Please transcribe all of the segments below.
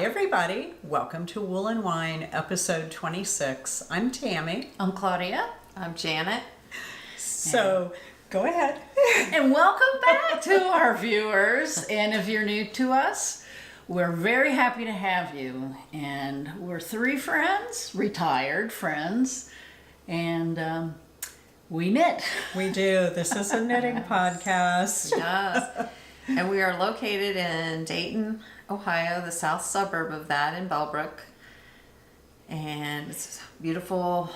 Hi everybody, welcome to Wool and Wine episode 26. I'm Tammy. I'm Claudia. I'm Janet. So go ahead. And welcome back to our viewers. And if you're new to us, we're very happy to have you. And we're three friends, retired friends, and we knit. We do. This is a knitting podcast. Yes. And we are located in Dayton, Ohio, the south suburb of that in Bellbrook. And it's beautiful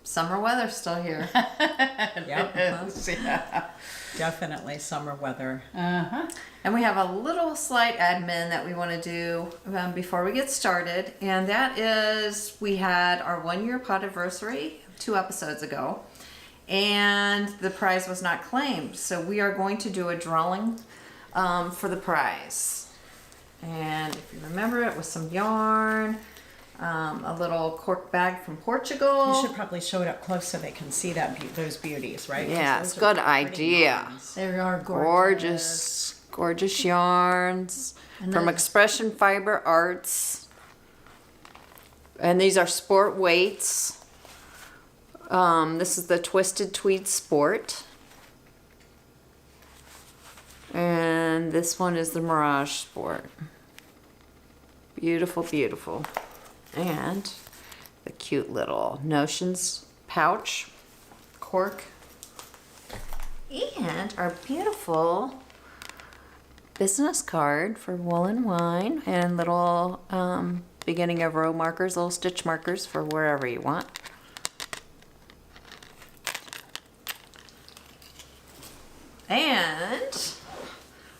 summer weather still here. Yep. Yeah. Definitely summer weather. Uh-huh. And we have a little slight admin that we want to do before we get started. And that is, we had our 1 year Potiversary 2 episodes ago. And the prize was not claimed. So we are going to do a drawing for the prize. And if you remember, it was some yarn, a little cork bag from Portugal. You should probably show it up close so they can see those beauties, right? 'Cause Yeah, those it's are good pretty idea. yarns. They are Gorgeous yarns And from then- Expression Fiber Arts. And these are sport weights. This is the Twisted Tweed Sport. And this one is the Mirage Sport. Beautiful, beautiful. And the cute little Notions pouch, cork. And our beautiful business card for Wool and Wine, and little beginning of row markers, little stitch markers for wherever you want. And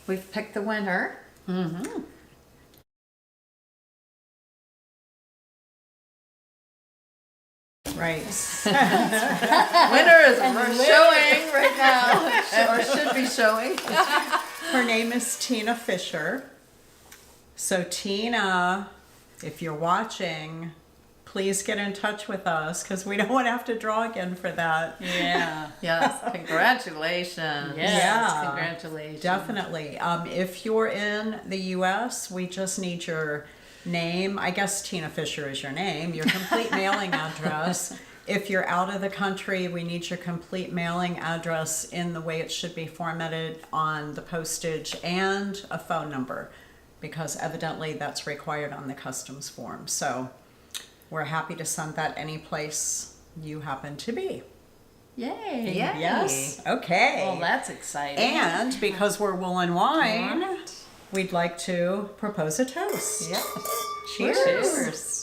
we've picked the winner. Mm-hmm. Right. Winner is showing right now, or should be showing. Her name is Tina Fisher. So Tina, if you're watching, please get in touch with us because we don't want to have to draw again for that. Yeah. Yes, congratulations. Yes, Yeah. congratulations. Definitely. If you're in the U.S., we just need your name. I guess Tina Fisher is your name. Your complete mailing address. If you're out of the country, we need your complete mailing address in the way it should be formatted on the postage, and a phone number, because evidently that's required on the customs form. So we're happy to send that any place you happen to be. Yay. Yay. Yes? Okay. Well, that's exciting. And because we're Wool and Wine, we'd like to propose a toast. Yep. Cheers. Cheers.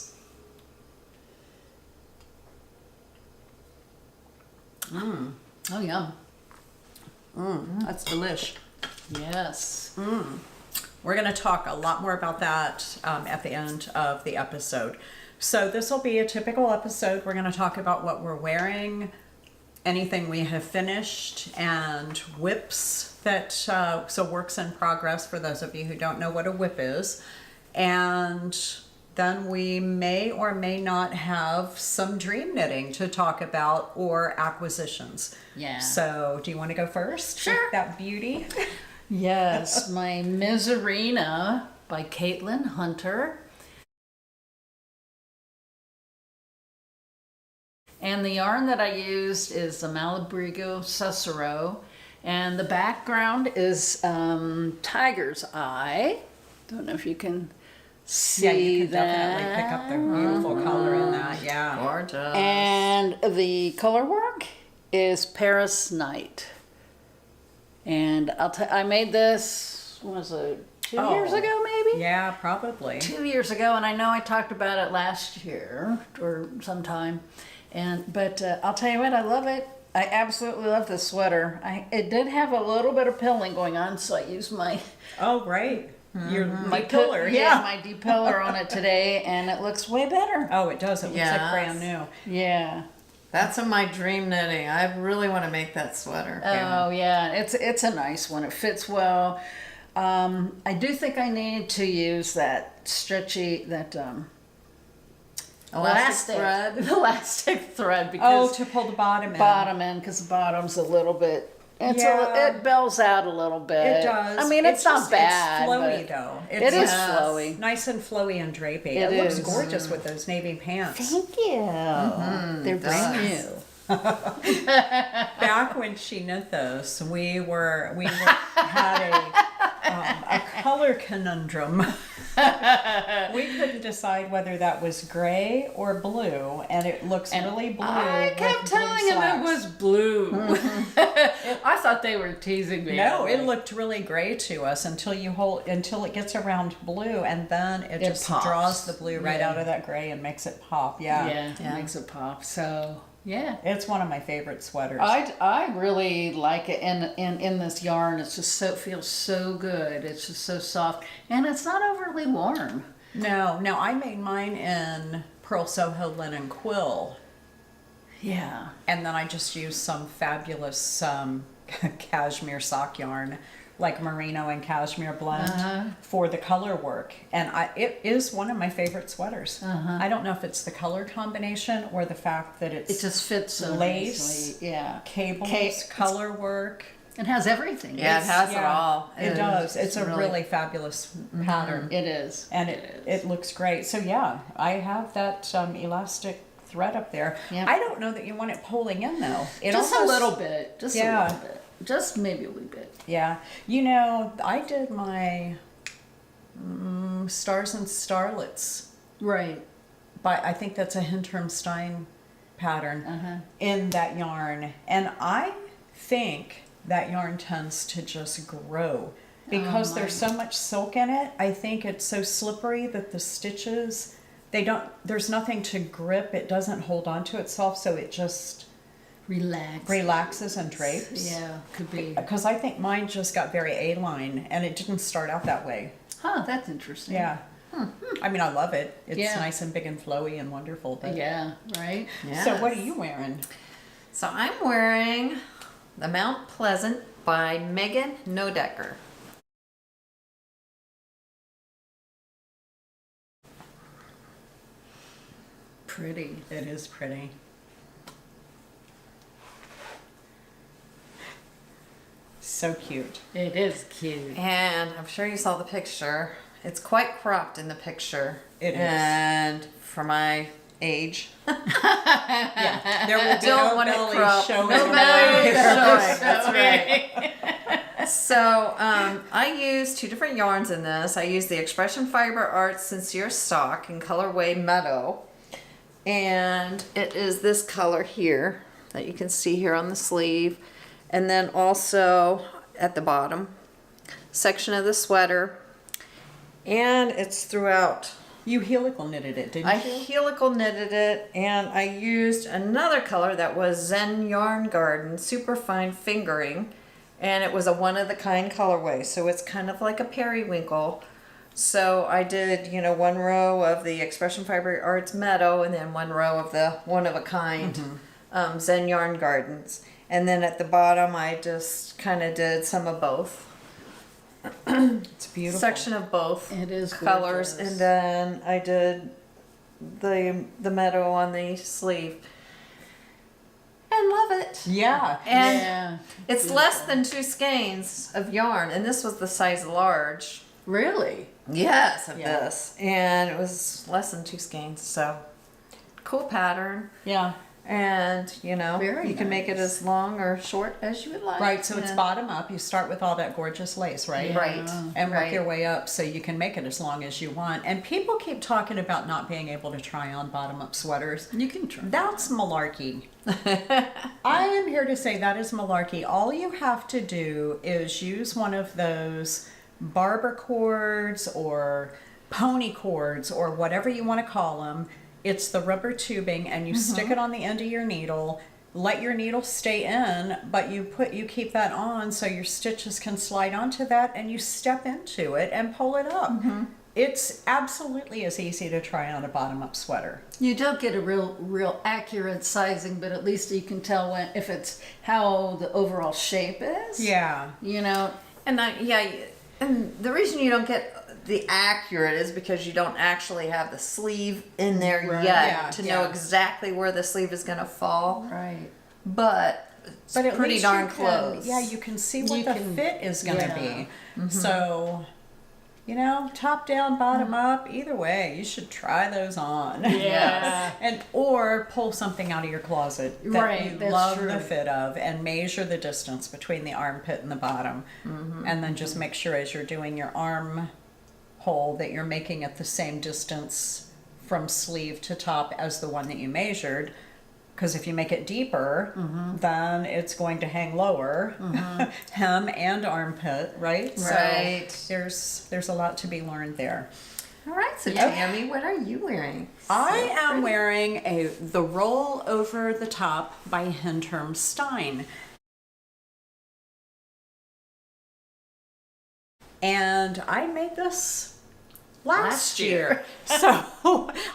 Oh, yum. That's delish. Yes. We're going to talk a lot more about that at the end of the episode. So this will be a typical episode. We're going to talk about what we're wearing, anything we have finished, and whips that, so works in progress for those of you who don't know what a whip is. And then we may or may not have some dream knitting to talk about, or acquisitions. Yeah. So do you want to go first? Sure. With that beauty. Yes, my Miserina by Caitlin Hunter. And the yarn that I used is the Malabrigo Cicero. And the background is Tiger's Eye. Don't know if you can see Yeah, you can that. definitely pick up the beautiful color in that. Yeah. Gorgeous. And the color work is Paris Night. And I made this, what was it, 2 years ago maybe? Yeah, probably. 2 years ago, and I know I talked about it last year or sometime. But I'll tell you what, I love it. I absolutely love this sweater. It did have a little bit of pilling going on, so I used my Oh, right. Your my pillar. my depiller on it today, and it looks way better. Oh, it does. It looks like Yes. brand new. Yeah. That's in my dream knitting. I really want to make that sweater. Oh yeah, it's a nice one. It fits well. I do think I need to use that stretchy Elastic thread. elastic thread Oh, because to pull the bottom in. bottom end because the bottom's a little bit It bells out a little bit. It does. I mean, it's not bad. It's flowy but though. It is flowy. Nice and flowy and drapey. It Looks is. gorgeous with those navy pants. Thank you. They're brand new. Back when she knit this, we had a color conundrum. We couldn't decide whether that was gray or blue, and it looks really blue. I kept with blue telling him it slacks. was blue. I thought they were teasing me. No, it looked really gray to us until it gets around blue, and then it just pops. draws the blue right out of that gray and makes it pop. Yeah. It makes it pop. So yeah. It's one of my favorite sweaters. I really like it, and in this yarn, it's just feels so good. It's just so soft, and it's not overly warm. No, I made mine in Pearl Soho linen quill, Yeah, and then I just used some fabulous cashmere sock yarn, like merino and cashmere blend for the color work, and it is one of my favorite sweaters. I don't know if it's the color combination or the fact that it just fits so lace, nicely. Yeah, cables, color work. it has everything. Yeah, it has it all. It does. It's a really- really fabulous pattern. It is, And it looks great. So yeah, I have that elastic thread up there. Yep. I don't know that you want it pulling in though. It just almost, a little bit, just a little bit, just maybe a wee bit. Yeah. You know, I did my Stars and Starlets, Right. but I think that's a Hinterm Stein pattern in that yarn. And I think that yarn tends to just grow because there's so much silk in it. I think it's so slippery that the stitches, there's nothing to grip. It doesn't hold on to itself, so it just relaxes and drapes. Yeah, could be. Because I think mine just got very A-line, and it didn't start out that way. Huh, that's interesting. Yeah. I mean, I love it. It's Yeah. nice and big and flowy and wonderful. But... Yeah, right? So what are you wearing? So I'm wearing the Mount Pleasant by Megan Nodecker. Pretty. It is pretty. So cute. It is cute. And I'm sure you saw the picture. It's quite cropped in the picture. It is. And for my age, Yeah, there will be don't no want it belly cropped. showing. No on belly there. showing. That's right. So I used two different yarns in this. I used the Expression Fiber Arts Sincere Stock in colorway Meadow. And it is this color here that you can see here on the sleeve. And then also at the bottom section of the sweater. And it's throughout. You helical knitted it, didn't I you? helical knitted it, and I used another color that was Zen Yarn Garden Superfine Fingering, and it was a one-of-the-kind colorway, so it's kind of like a periwinkle. So I did, one row of the Expression Fiber Arts Meadow, and then one row of the one-of-a-kind Zen Yarn Gardens. And then at the bottom, I just kind of did some of both. It's beautiful. Section of both It is colors, gorgeous. and then I did the meadow on the sleeve. And love it. Yeah. And Yeah. it's less than 2 skeins of yarn, and this was the size large. Really? Yes, of Yeah. this, and it was less than 2 skeins. So cool pattern, Yeah. and Very you can make it nice. as long or short as you would like. Right, so it's Yeah. bottom up. You start with all that gorgeous lace, right? Right. And work right. your way up so you can make it as long as you want. And people keep talking about not being able to try on bottom up sweaters. You can try. That's malarkey. I am here to say that is malarkey. All you have to do is use one of those barber cords or pony cords or whatever you want to call them. It's the rubber tubing, and you stick it on the end of your needle. Let your needle stay in, but you keep that on so your stitches can slide onto that, and you step into it and pull it up. It's absolutely as easy to try on a bottom-up sweater. You don't get a real accurate sizing, but at least you can tell if it's how the overall shape is. Yeah. And and the reason you don't get the accurate is because you don't actually have the sleeve in there Right. yet Yeah, to yeah. know exactly where the sleeve is going to fall. Right. But it's But at pretty least darn you can, close. yeah, you can see what You the can- fit is going to yeah. be. So, you know, top down, bottom up, either way, you should try those on. Yeah. And or pull something out of your closet that Right, you that's love true. the fit of and measure the distance between the armpit and the bottom. And then just make sure as you're doing your arm hole that you're making it the same distance from sleeve to top as the one that you measured. Because if you make it deeper, then it's going to hang lower, hem and armpit, right? Right. So there's a lot to be learned there. All right, so Yeah. Tammy, what are you wearing? I am wearing the Roll Over the Top by Hinterm Stein. And I made this last year. So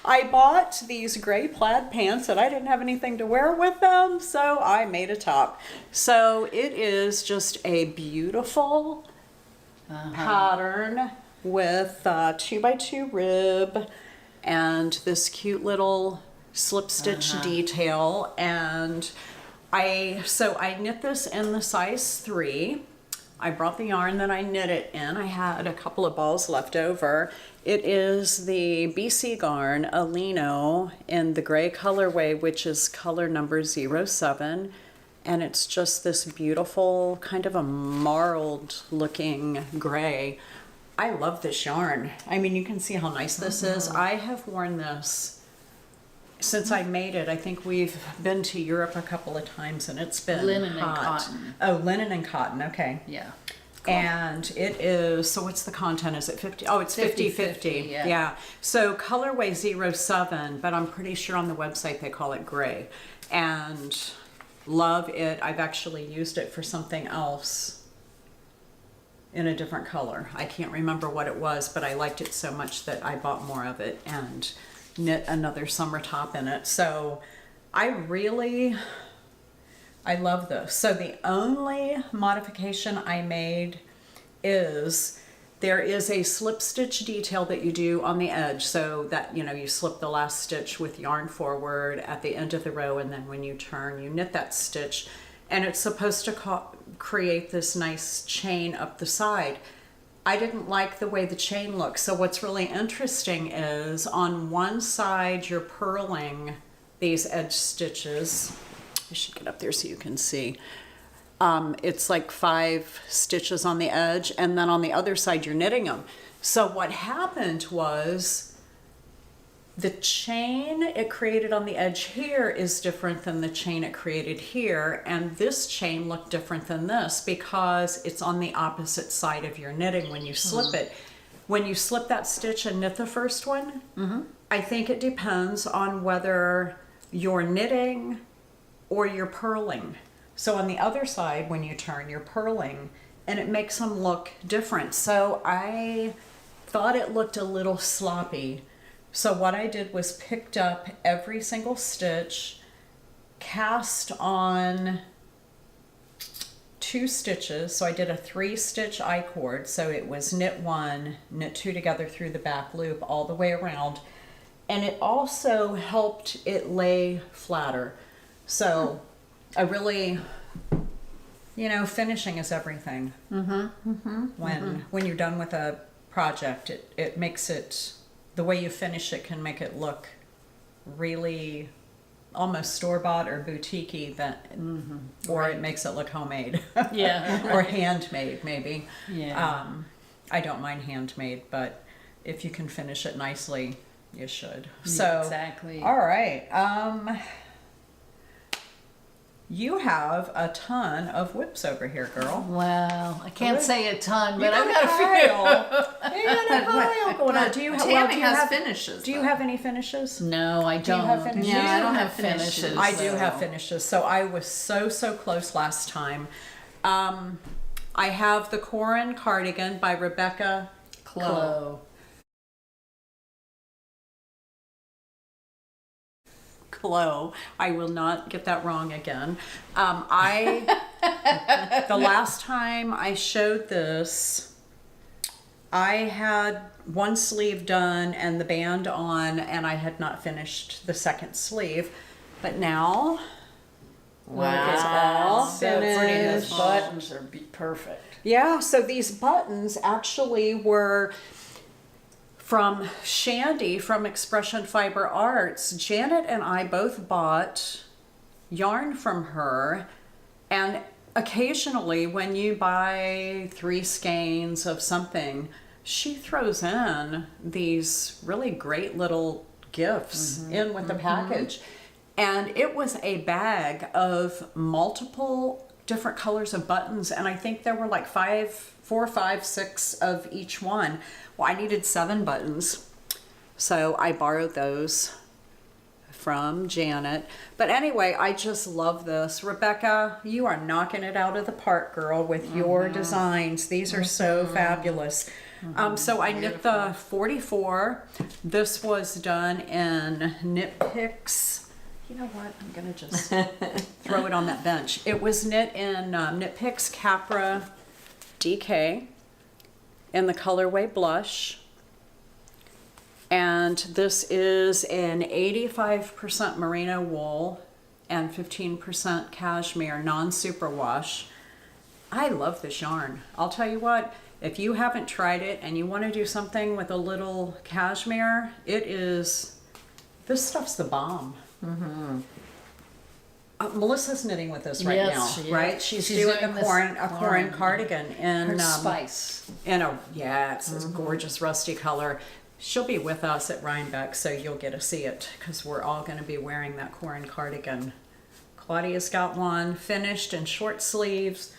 I bought these gray plaid pants and I didn't have anything to wear with them, so I made a top. So it is just a beautiful pattern with 2x2 rib and this cute little slip stitch detail. And I knit this in the size 3. I brought the yarn that I knit it in. I had a couple of balls left over. It is the BC Garn Allino in the gray colorway, which is color number 07. And it's just this beautiful, kind of a marled looking gray. I love this yarn. I mean, you can see how nice this is. I have worn this since I made it. I think we've been to Europe a couple of times and it's been Linen and hot. cotton. Oh, linen and cotton. Okay. Yeah. And it is, so what's the content? Is it 50? Oh, it's 50-50. 50-50, yeah. Yeah. So colorway 07, but I'm pretty sure on the website they call it gray. And love it. I've actually used it for something else in a different color. I can't remember what it was, but I liked it so much that I bought more of it and knit another summer top in it. So I love this. So the only modification I made is there is a slip stitch detail that you do on the edge, so that, you know, you slip the last stitch with yarn forward at the end of the row, and then when you turn, you knit that stitch, and it's supposed to create this nice chain up the side. I didn't like the way the chain looks. So what's really interesting is on one side you're purling these edge stitches. I should get up there so you can see. It's like 5 stitches on the edge, and then on the other side you're knitting them. So what happened was the chain it created on the edge here is different than the chain it created here, and this chain looked different than this because it's on the opposite side of your knitting when you slip it. When you slip that stitch and knit the first one, I think it depends on whether you're knitting or you're purling. So on the other side, when you turn, you're purling, and it makes them look different. So I thought it looked a little sloppy. So what I did was picked up every single stitch, cast on 2 stitches. So I did a 3-stitch I-cord. So it was knit 1, knit 2 together through the back loop all the way around. And it also helped it lay flatter. So I really, you know, finishing is everything. When you're done with a project, it makes it, the way you finish it can make it look really almost store-bought or boutique-y, or it makes it look homemade. Yeah. Or handmade, maybe. Yeah. I don't mind handmade, but if you can finish it nicely, you should. So Exactly. all right. You have a ton of whips over here, girl. Well, I can't Really? say a ton, You but I've got a few. You got a pile going on. Do you have? Well, Tammy do you has have finishes. Do you though. have any finishes? No, I Do you don't. have finishes? Yeah, I You don't have finishes. I do So- have finishes. So I was so close last time. I have the Corran cardigan by Rebecca Clow. Clow. I will not get that wrong again. The last time I showed this, I had one sleeve done and the band on, and I had not finished the second sleeve. But now, look at all buttons are perfect. Yeah, so these buttons actually were from Shandy from Expression Fiber Arts. Janet and I both bought yarn from her, and occasionally when you buy 3 skeins of something, she throws in these really great little gifts in with the package. And it was a bag of multiple different colors of buttons, and I think there were like 4, 5, 6 of each one. Well, I needed 7 buttons, so I borrowed those from Janet. But anyway, I just love this. Rebecca, you are knocking it out of the park, girl, with your designs. These are so fabulous. So I knit the 44. This was done in Knit Picks. You know what? I'm going to just throw it on that bench. It was knit in Knit Picks Capra DK in the colorway Blush. And this is an 85% merino wool and 15% cashmere non-superwash. I love this yarn. I'll tell you what, if you haven't tried it and you want to do something with a little cashmere, this stuff's the bomb. Melissa's knitting with us right now, she is. right? She's doing a Corran cardigan in Her spice. It's this gorgeous rusty color. She'll be with us at Rhinebeck, so you'll get to see it because we're all going to be wearing that Corran cardigan. Claudia's got one finished in short sleeves.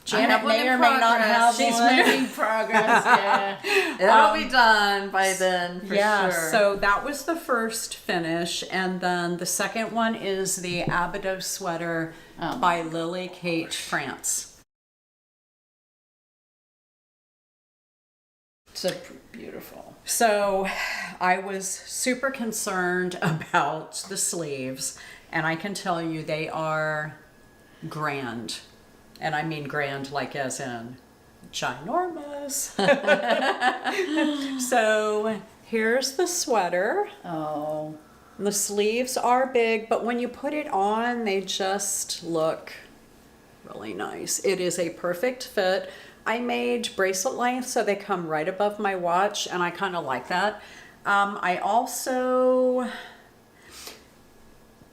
Janet may or may not have She's one. making progress, yeah. It'll be done by then, for sure. So that was the first finish, and then the second one is the Abydos sweater by Lily Kate France. So beautiful. So I was super concerned about the sleeves, and I can tell you they are grand. And I mean grand like as in ginormous. So here's the sweater. Oh. The sleeves are big, but when you put it on, they just look really nice. It is a perfect fit. I made bracelet length so they come right above my watch, and I kind of like that. I also,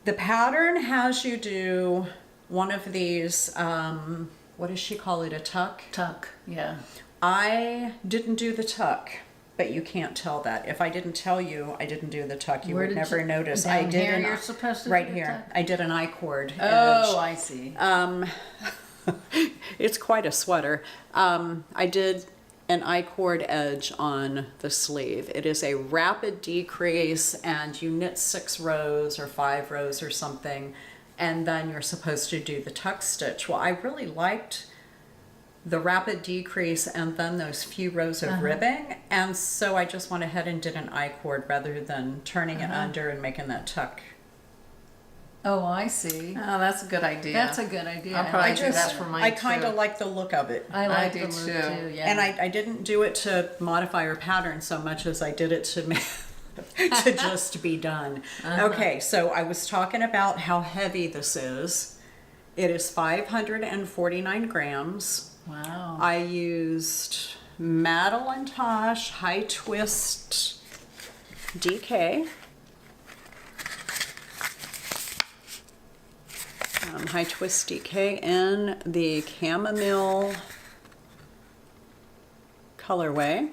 the pattern has you do one of these, what does she call it, a tuck? Tuck, yeah. I didn't do the tuck, but you can't tell that. If I didn't tell you I didn't do the tuck, you Where would did never you- notice. down I did here an, you're supposed to right do the here. tuck? I did an I-cord Oh, edge. I see. It's quite a sweater. I did an I-cord edge on the sleeve. It is a rapid decrease, and you knit 6 rows or 5 rows or something, and then you're supposed to do the tuck stitch. Well, I really liked the rapid decrease and then those few rows of ribbing, and so I just went ahead and did an I-cord rather than turning it under and making that tuck. Oh, I see. Oh, that's a good idea. That's a good idea. I'll probably I do just, that for mine I kind too. of like the look of it. I like do the look too. too, yeah. And I didn't do it to modify her pattern so much as I did it to to just be done. Okay, so I was talking about how heavy this is. It is 549 grams. Wow. I used Madelinetosh High Twist DK. High Twist DK in the Chamomile colorway,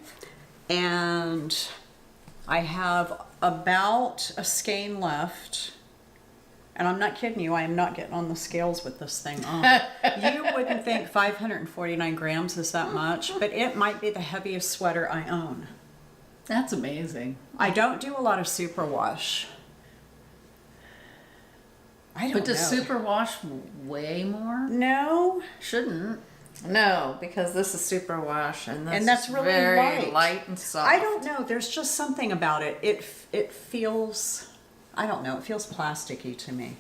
and I have about a skein left, and I'm not kidding you, I am not getting on the scales with this thing on. You wouldn't think 549 grams is that much, but it might be the heaviest sweater I own. That's amazing. I don't do a lot of superwash. I don't But does know. superwash way more? No. Shouldn't. No, because this is super wash, and that's really very light. light and soft. I don't know. There's just something about it. It feels, I don't know. It feels plasticky to me.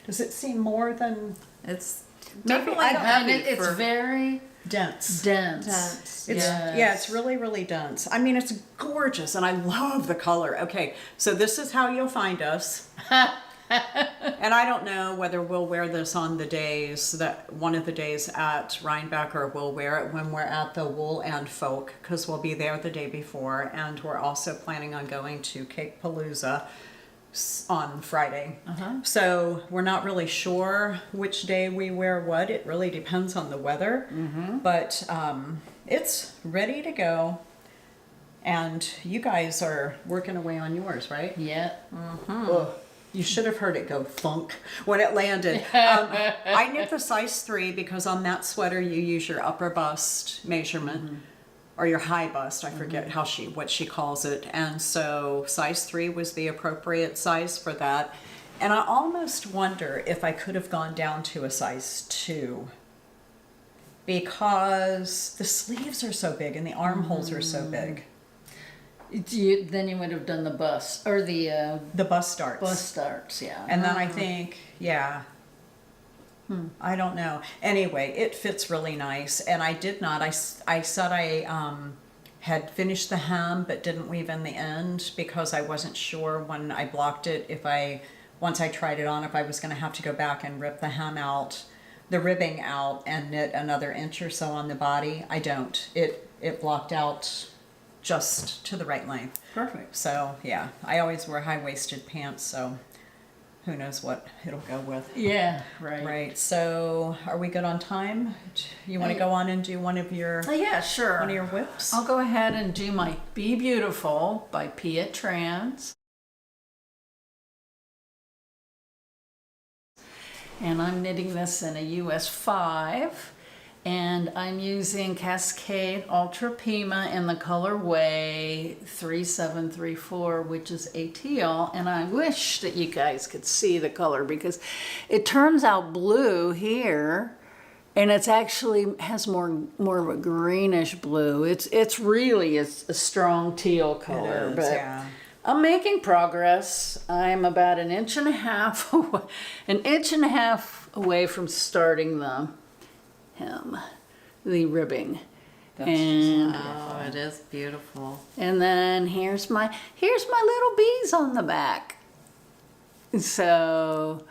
Does it seem more than It's Maybe- definitely I don't- heavy. And it's for very dense? dense. dense. It's yeah, it's really, really dense. I mean, it's gorgeous, and I love the color. Okay, so this is how you'll find us. And I don't know whether we'll wear this on the days that one of the days at Rhinebeck, or we'll wear it when we're at the Wool and Folk, because we'll be there the day before, and we're also planning on going to Cake Palooza on Friday. So we're not really sure which day we wear what. It really depends on the weather, but it's ready to go. And you guys are working away on yours, right? Yeah. Ugh. You should have heard it go thunk when it landed. I knit the size 3 because on that sweater you use your upper bust measurement, or your high bust. I forget what she calls it. And so size 3 was the appropriate size for that. And I almost wonder if I could have gone down to a size 2, because the sleeves are so big and the armholes are so big. Then you would have done the bust, or the bust starts. bust starts, yeah. And then I think, I don't know. Anyway, it fits really nice. And I did not, I said I had finished the hem but didn't weave in the end because I wasn't sure when I blocked it once I tried it on, if I was going to have to go back and rip the hem out, the ribbing out, and knit another inch or so on the body. I don't. It blocked out just to the right length. Perfect. So yeah, I always wear high-waisted pants, so who knows what it'll go with. Yeah, right. Right. So are we good on time? You want to go on and do one of your Yeah, sure. one of your whips? I'll go ahead and do my Be Beautiful by Pia Trans. And I'm knitting this in a US 5. And I'm using Cascade Ultra Pima in the colorway 3734, which is a teal. And I wish that you guys could see the color, because it turns out blue here, and it's actually has more of a greenish blue. It's really a strong teal color, is, but yeah. I'm making progress. I'm about an inch and a half away from starting the ribbing. And Oh, it is beautiful. and then here's my little bees on the back. So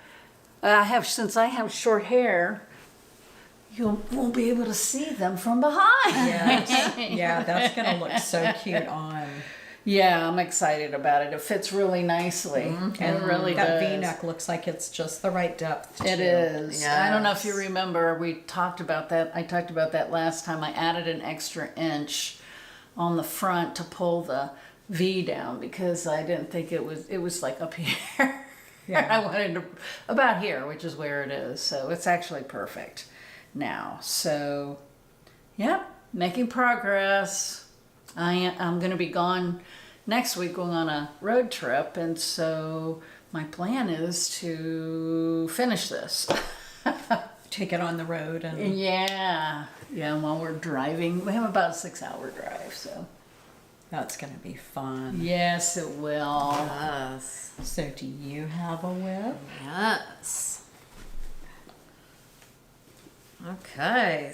since I have short hair, you won't be able to see them from behind. Yes. Yeah, that's gonna look so cute on. Yeah, I'm excited about it. It fits really nicely. It really That does. V-neck looks like it's just the right depth. It too. is. I don't know if you Yes. remember, we talked about that. I talked about that last time. I added an extra inch on the front to pull the V down because I didn't think it was like up here. Yeah. I wanted to, about here, which is where it is. So it's actually perfect now. So, yeah, making progress. I'm going to be gone next week, going on a road trip, and so my plan is to finish this. Take it on the road and Yeah, while we're driving. We have about a 6-hour drive, so. that's gonna be fun. Yes, it will. Yes. So do you have a whip? Yes. Okay.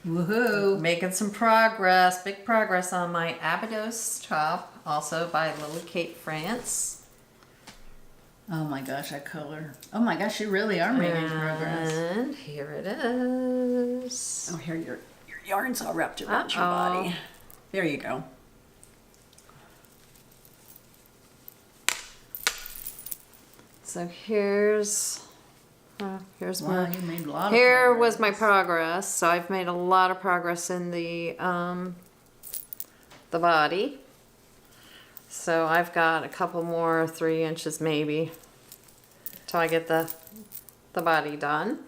Woohoo. Making some progress, big progress on my Abydos top, also by Lily Kate France. Oh my gosh, that color. Oh my gosh, you really are making progress. And here it is. Oh, here your yarn's all wrapped around your Uh-oh. body. There you go. So here's Wow, my you made a lot of here was my progress. progress. So I've made a lot of progress in the body. So I've got a couple more 3 inches maybe till I get the body done,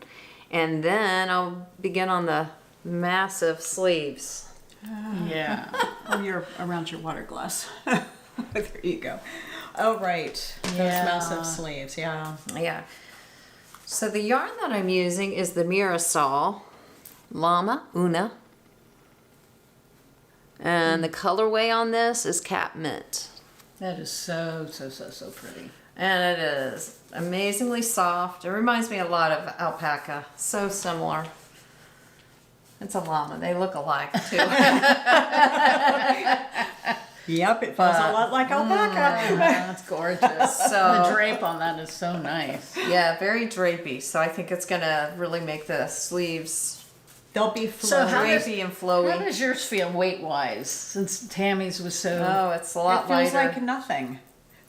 and then I'll begin on the massive sleeves. Yeah. Oh, you're around your water glass. There you go. Oh, right. Those Yeah. massive sleeves. Yeah. Yeah. So the yarn that I'm using is the Mirasol Llama Una. And the colorway on this is Cap Mint. That is so pretty. And it is amazingly soft. It reminds me a lot of alpaca. So similar. It's a llama. They look alike too. Yep, it feels a But- lot like alpaca. That's gorgeous. So- The drape on that is so nice. Yeah, very drapey. So I think it's gonna really make the sleeves They'll be So how flowy. does- drapey and How flowy. does yours feel weight-wise? Since Tammy's was so... Oh, it's a It lot feels lighter. like nothing.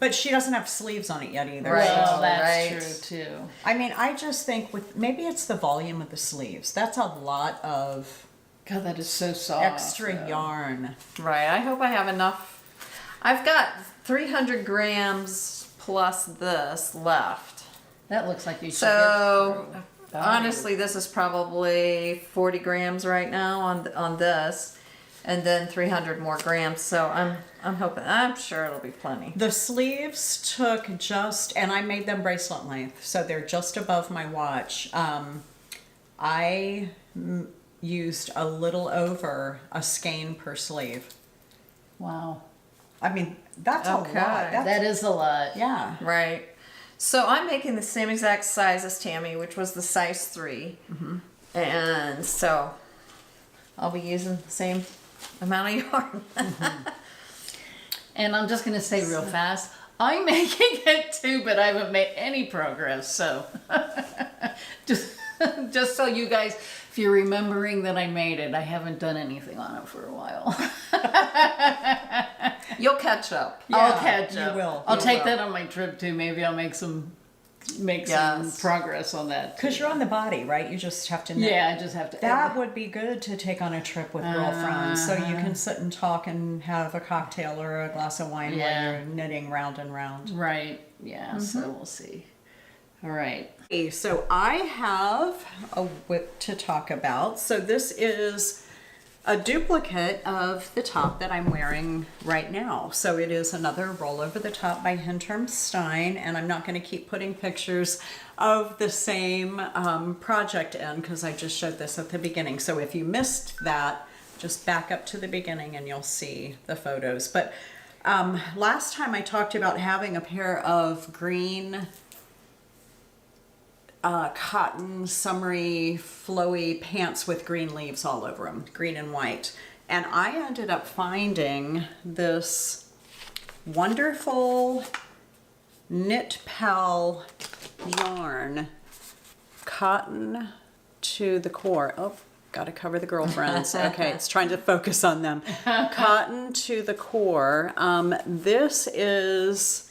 But she doesn't have sleeves on it yet either. Right. Well, So- that's right. true too. I mean, I just think with maybe it's the volume of the sleeves. That's a lot of God, that is so soft. extra though. yarn. Right. I hope I have enough. I've got 300 grams plus this left. That looks like you should So get through. honestly, this is probably 40 grams right now on this, and then 300 more grams. So I'm hoping. I'm sure it'll be plenty. The sleeves took just, and I made them bracelet length, so they're just above my watch. I used a little over a skein per sleeve. Wow. I mean, that's Okay. a lot. That's, That is a lot. yeah. Right. So I'm making the same exact size as Tammy, which was the size 3. And so I'll be using the same amount of yarn. And I'm just going to say real fast, I'm making it too, but I haven't made any progress. So just so you guys, if you're remembering that I made it, I haven't done anything on it for a while. You'll catch up. I'll Yeah, catch you up. will. I'll You take will. that on my trip too. Maybe I'll make some Yes. progress on that. Because too. you're on the body, right? You just have to knit. Yeah, I just have to. That would be good to take on a trip with girlfriends, so you can sit and talk and have a cocktail or a glass of wine Yeah. while you're knitting round and round. Right. Yeah. So we'll see. All right. Okay, so I have a whip to talk about. So this is a duplicate of the top that I'm wearing right now. So it is another roll over the top by Hinterm Stein, and I'm not going to keep putting pictures of the same project in because I just showed this at the beginning. So if you missed that, just back up to the beginning and you'll see the photos. But last time I talked about having a pair of green cotton, summery, flowy pants with green leaves all over them, green and white. And I ended up finding this wonderful Knit Pal yarn, cotton to the core. Oh, got to cover the girlfriends. Okay, it's trying to focus on them. Cotton to the core. This is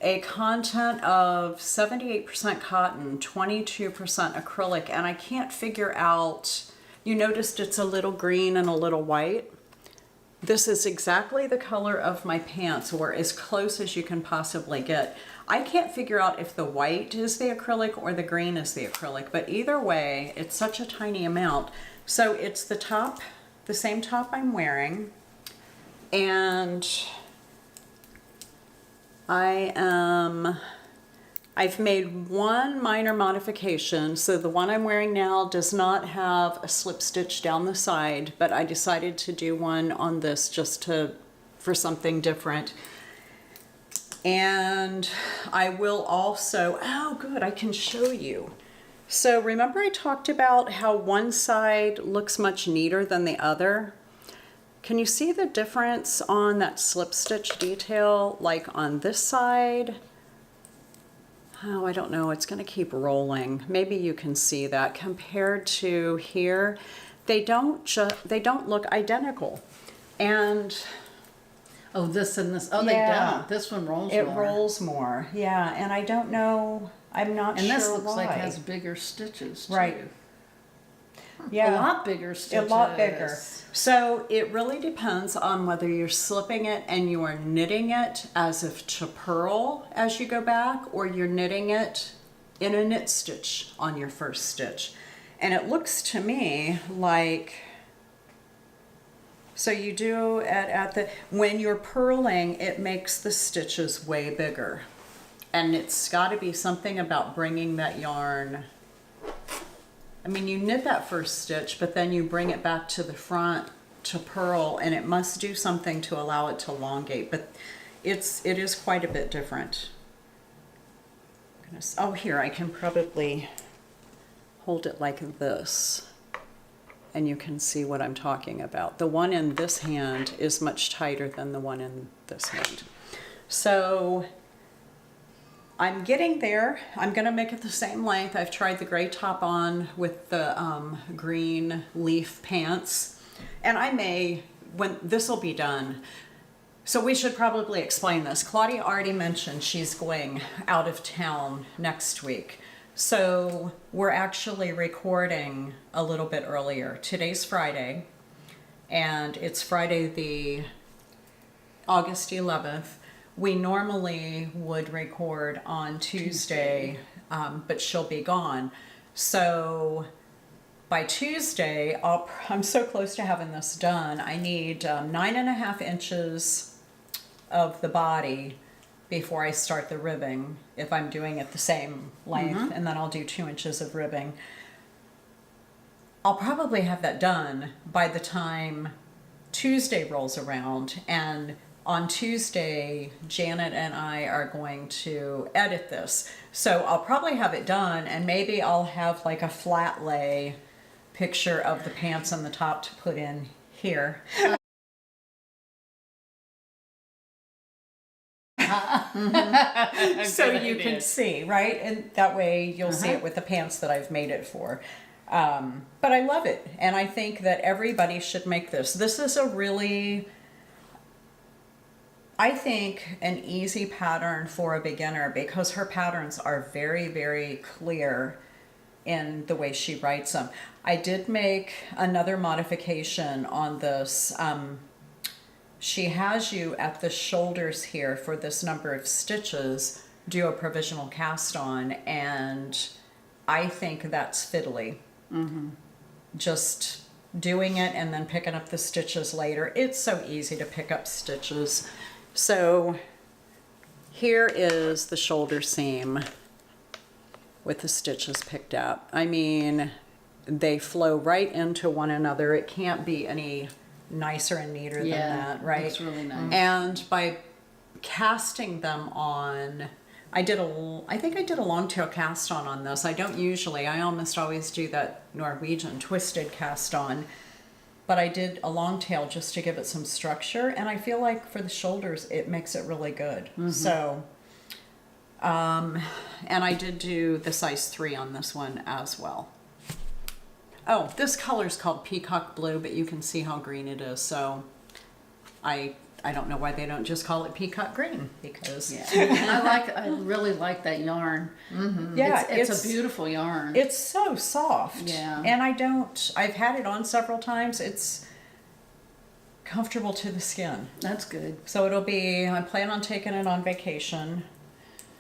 a content of 78% cotton, 22% acrylic, and I can't figure out, you noticed it's a little green and a little white. This is exactly the color of my pants, or as close as you can possibly get. I can't figure out if the white is the acrylic or the green is the acrylic, but either way, it's such a tiny amount. So it's the top, the same top I'm wearing, and I've made one minor modification. So the one I'm wearing now does not have a slip stitch down the side, but I decided to do one on this just for something different. And I will also, oh good, I can show you. So remember I talked about how one side looks much neater than the other? Can you see the difference on that slip stitch detail, like on this side? Oh, I don't know, it's gonna keep rolling. Maybe you can see that compared to here. They don't look identical. And Oh, this and this. Oh, Yeah. they don't. This one rolls it more. rolls more, yeah, and I don't know, I'm not And sure this looks like why. it has bigger stitches too. Right. Yeah. A lot bigger stitches. A lot bigger. So it really depends on whether you're slipping it and you are knitting it as if to purl as you go back, or you're knitting it in a knit stitch on your first stitch. And it looks to me like, so you do when you're purling, it makes the stitches way bigger. And it's got to be something about bringing that yarn, I mean, you knit that first stitch, but then you bring it back to the front to purl, and it must do something to allow it to elongate, but it is quite a bit different. Oh, here, I can probably hold it like this. and you can see what I'm talking about. The one in this hand is much tighter than the one in this hand. So I'm getting there. I'm gonna make it the same length. I've tried the gray top on with the green leaf pants, and I may, when this will be done. So we should probably explain this. Claudia already mentioned she's going out of town next week. So we're actually recording a little bit earlier. Today's Friday, and it's Friday the August 11th. We normally would record on Tuesday, but she'll be gone. So by Tuesday, I'm so close to having this done. I need 9.5 inches of the body before I start the ribbing, if I'm doing it the same length, and then I'll do 2 inches of ribbing. I'll probably have that done by the time Tuesday rolls around, and on Tuesday, Janet and I are going to edit this. So I'll probably have it done, and maybe I'll have like a flat lay picture of the pants on the top to put in here. So you can see, right? And that way you'll see it with the pants that I've made it for. But I love it. And I think that everybody should make this. This is a really, I think, an easy pattern for a beginner because her patterns are very, very clear in the way she writes them. I did make another modification on this. She has you at the shoulders here for this number of stitches do a provisional cast on, and I think that's fiddly. Just doing it and then picking up the stitches later. It's so easy to pick up stitches. So here is the shoulder seam with the stitches picked up. I mean, they flow right into one another. It can't be any nicer and neater than that, right? It's really nice. And by casting them on, I think I did a long tail cast on this. I don't usually, I almost always do that Norwegian twisted cast on, but I did a long tail just to give it some structure, and I feel like for the shoulders it makes it really good. So and I did do the size 3 on this one as well. Oh, this color's called Peacock Blue, but you can see how green it is. So I don't know why they don't just call it Peacock Green, because I really like that yarn. yeah, it's a beautiful yarn. It's so soft. Yeah. And I've had it on several times. It's comfortable to the skin. That's good. So I plan on taking it on vacation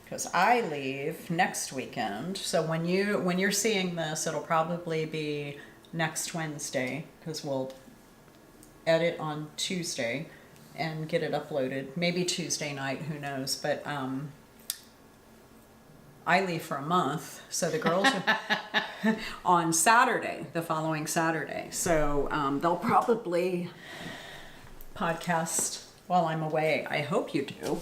because I leave next weekend. So when you're seeing this, it'll probably be next Wednesday because we'll edit on Tuesday and get it uploaded. Maybe Tuesday night, who knows? But I leave for a month, so the girls are on Saturday, the following Saturday. So they'll probably podcast while I'm away. I hope you do.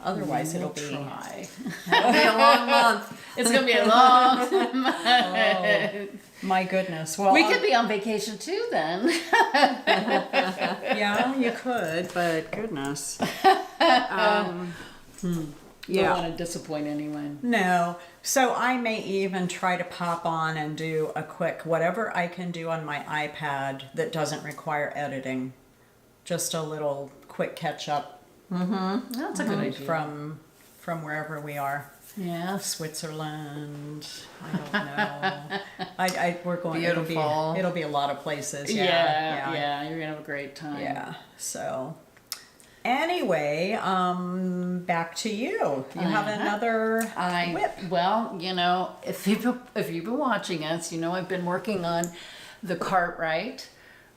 Otherwise, it'll be It'll be a long month. It's gonna be a long. oh, my goodness. Well, We could be on vacation too then. yeah, you could, but goodness. Don't Yeah. want to disappoint anyone. No. So I may even try to pop on and do a quick whatever I can do on my iPad that doesn't require editing. Just a little quick catch up That's a good idea. from wherever we are. Yeah. Switzerland. I don't know. We're going. Beautiful. It'll be a lot of places. Yeah. You're gonna have a great time. Yeah. So anyway, back to you. You have another whip. Well, if you've been watching us, I've been working on the Cartwright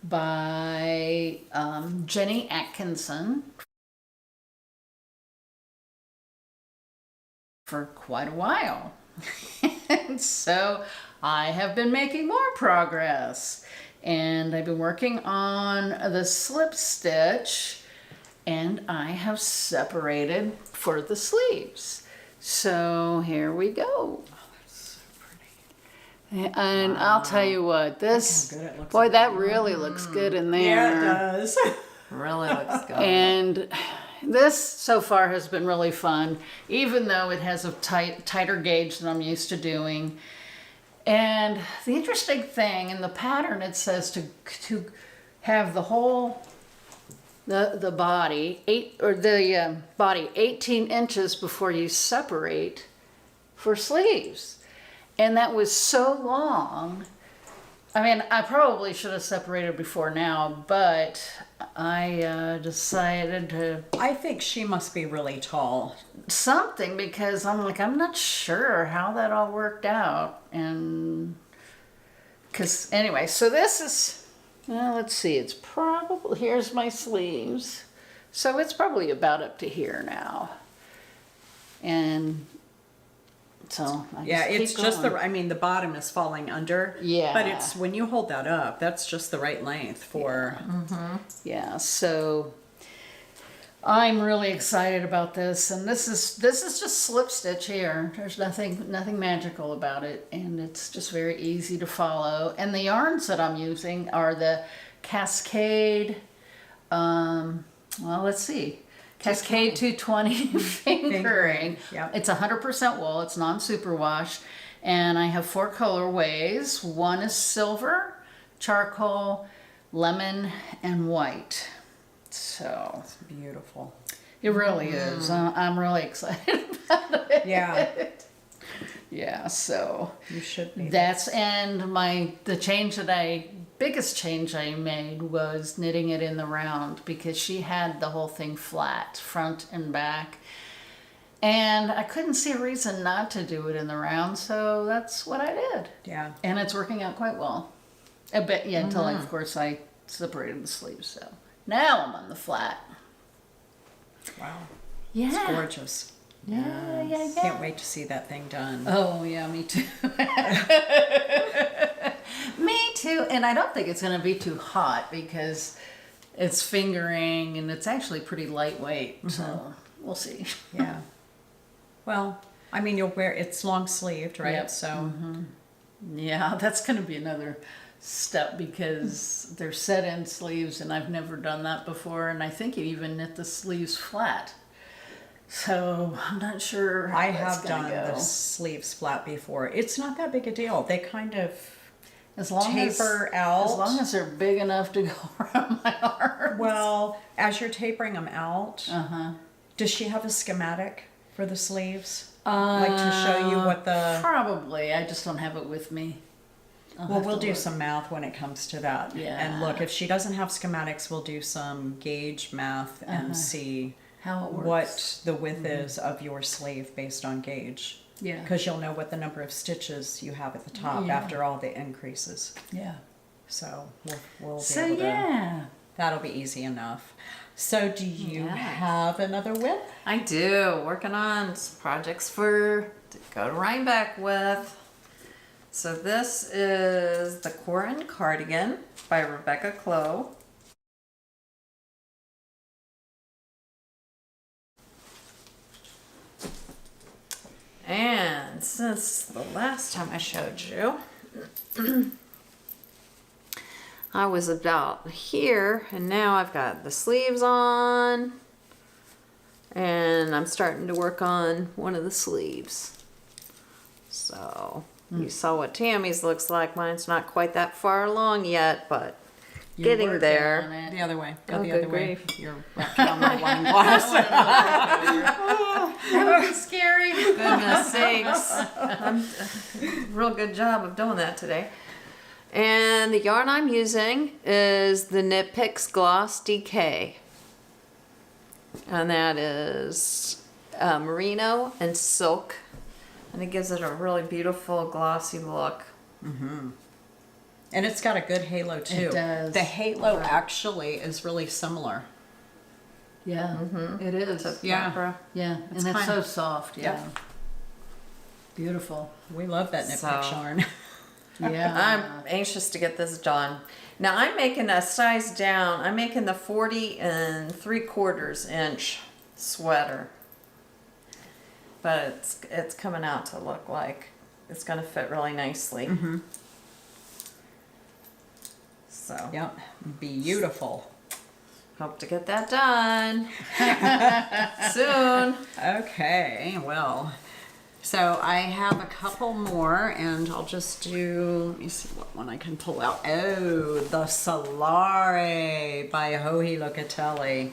by Jenny Atkinson for quite a while. So I have been making more progress, and I've been working on the slip stitch, and I have separated for the sleeves. So here we go. Oh, that's so pretty. And I'll tell you what, this, Look how good it looks boy, in that really looks good in there. Yeah, it does. Really looks good. And this so far has been really fun, even though it has a tighter gauge than I'm used to doing. And the interesting thing in the pattern, it says to have the whole the body body 18 inches before you separate for sleeves. And that was so long. I mean, I probably should have separated before now, but I decided to I think she must be really tall. something, because I'm like, I'm not sure how that all worked out. And because anyway, so this is, well, let's see, it's probably, here's my sleeves. So it's probably about up to here now. And so I Yeah, keep it's just going. I mean, the bottom is falling under. Yeah. But it's, when you hold that up, that's just the right length for. Yeah, so I'm really excited about this, and this is just slip stitch here. There's nothing magical about it, and it's just very easy to follow. And the yarns that I'm using are the Cascade. Well, let's see. Cascade 220 fingering. Yep. It's 100% wool. It's non-superwash. And I have 4 colorways. One is silver, charcoal, lemon, and white. So Beautiful. it really is. I'm really excited about it. Yeah, Yeah, so you should be. that's, and biggest change I made was knitting it in the round, because she had the whole thing flat, front and back. And I couldn't see a reason not to do it in the round, so that's what I did. Yeah. And it's working out quite well. I bet, yeah, until of course I separated the sleeves, so. Now I'm on the flat. Wow. Yeah. It's gorgeous. Yeah. Can't wait to see that thing done. Oh, yeah, me too. Me too. And I don't think it's going to be too hot, because it's fingering and it's actually pretty lightweight. So we'll see. Yeah. Well, I mean, you'll wear, it's long sleeved, right? Yep. So Yeah, that's going to be another step, because they're set in sleeves, and I've never done that before. And I think you even knit the sleeves flat. So I'm not sure how I that's have gonna done go. the sleeves flat before. It's not that big a deal. They kind of As long taper as, out. As long as they're big enough to go around my arm. Well, as you're tapering them out, Uh-huh. does she have a schematic for the sleeves? Like to show you what the... Probably. I just don't have it with me. Well, we'll do some math when it comes to that. Yeah. And look, if she doesn't have schematics, we'll do some gauge math and see how it works. what the width is of your sleeve based on gauge. Yeah. Because you'll know what the number of stitches you have at the top Yeah. after all the increases. Yeah. So we'll be So able to... yeah. That'll be easy enough. So do you Yeah. have another whip? I do. Working on some projects to go to Rhinebeck with. So this is the Corran Cardigan by Rebecca Clow. And since the last time I showed you, I was about here, and now I've got the sleeves on, and I'm starting to work on one of the sleeves. So you saw what Tammy's looks like. Mine's not quite that far along yet, but You're getting working there. on it. The other way. Go Oh, the good other way. grief. You're wrapping on my wine glass. That would be scary. Goodness sakes. Real good job of doing that today. And the yarn I'm using is the Knit Picks Gloss DK. And that is merino and silk. And it gives it a really beautiful glossy look. And it's got a good halo too. It does. The halo actually is really similar. Yeah. It is. Yeah. Capra. Yeah. It's And it's so kind- soft. Yeah. Yep. Beautiful. We love that knit So- pick yarn. Yeah. I'm anxious to get this done. Now I'm making a size down. I'm making the 40 3/4 inch sweater. But it's coming out to look like it's gonna fit really nicely. So Yep, beautiful. hope to get that done soon. Okay, well, so I have a couple more, and I'll just do, let me see what one I can pull out. Oh, the Solare by Joji Locatelli.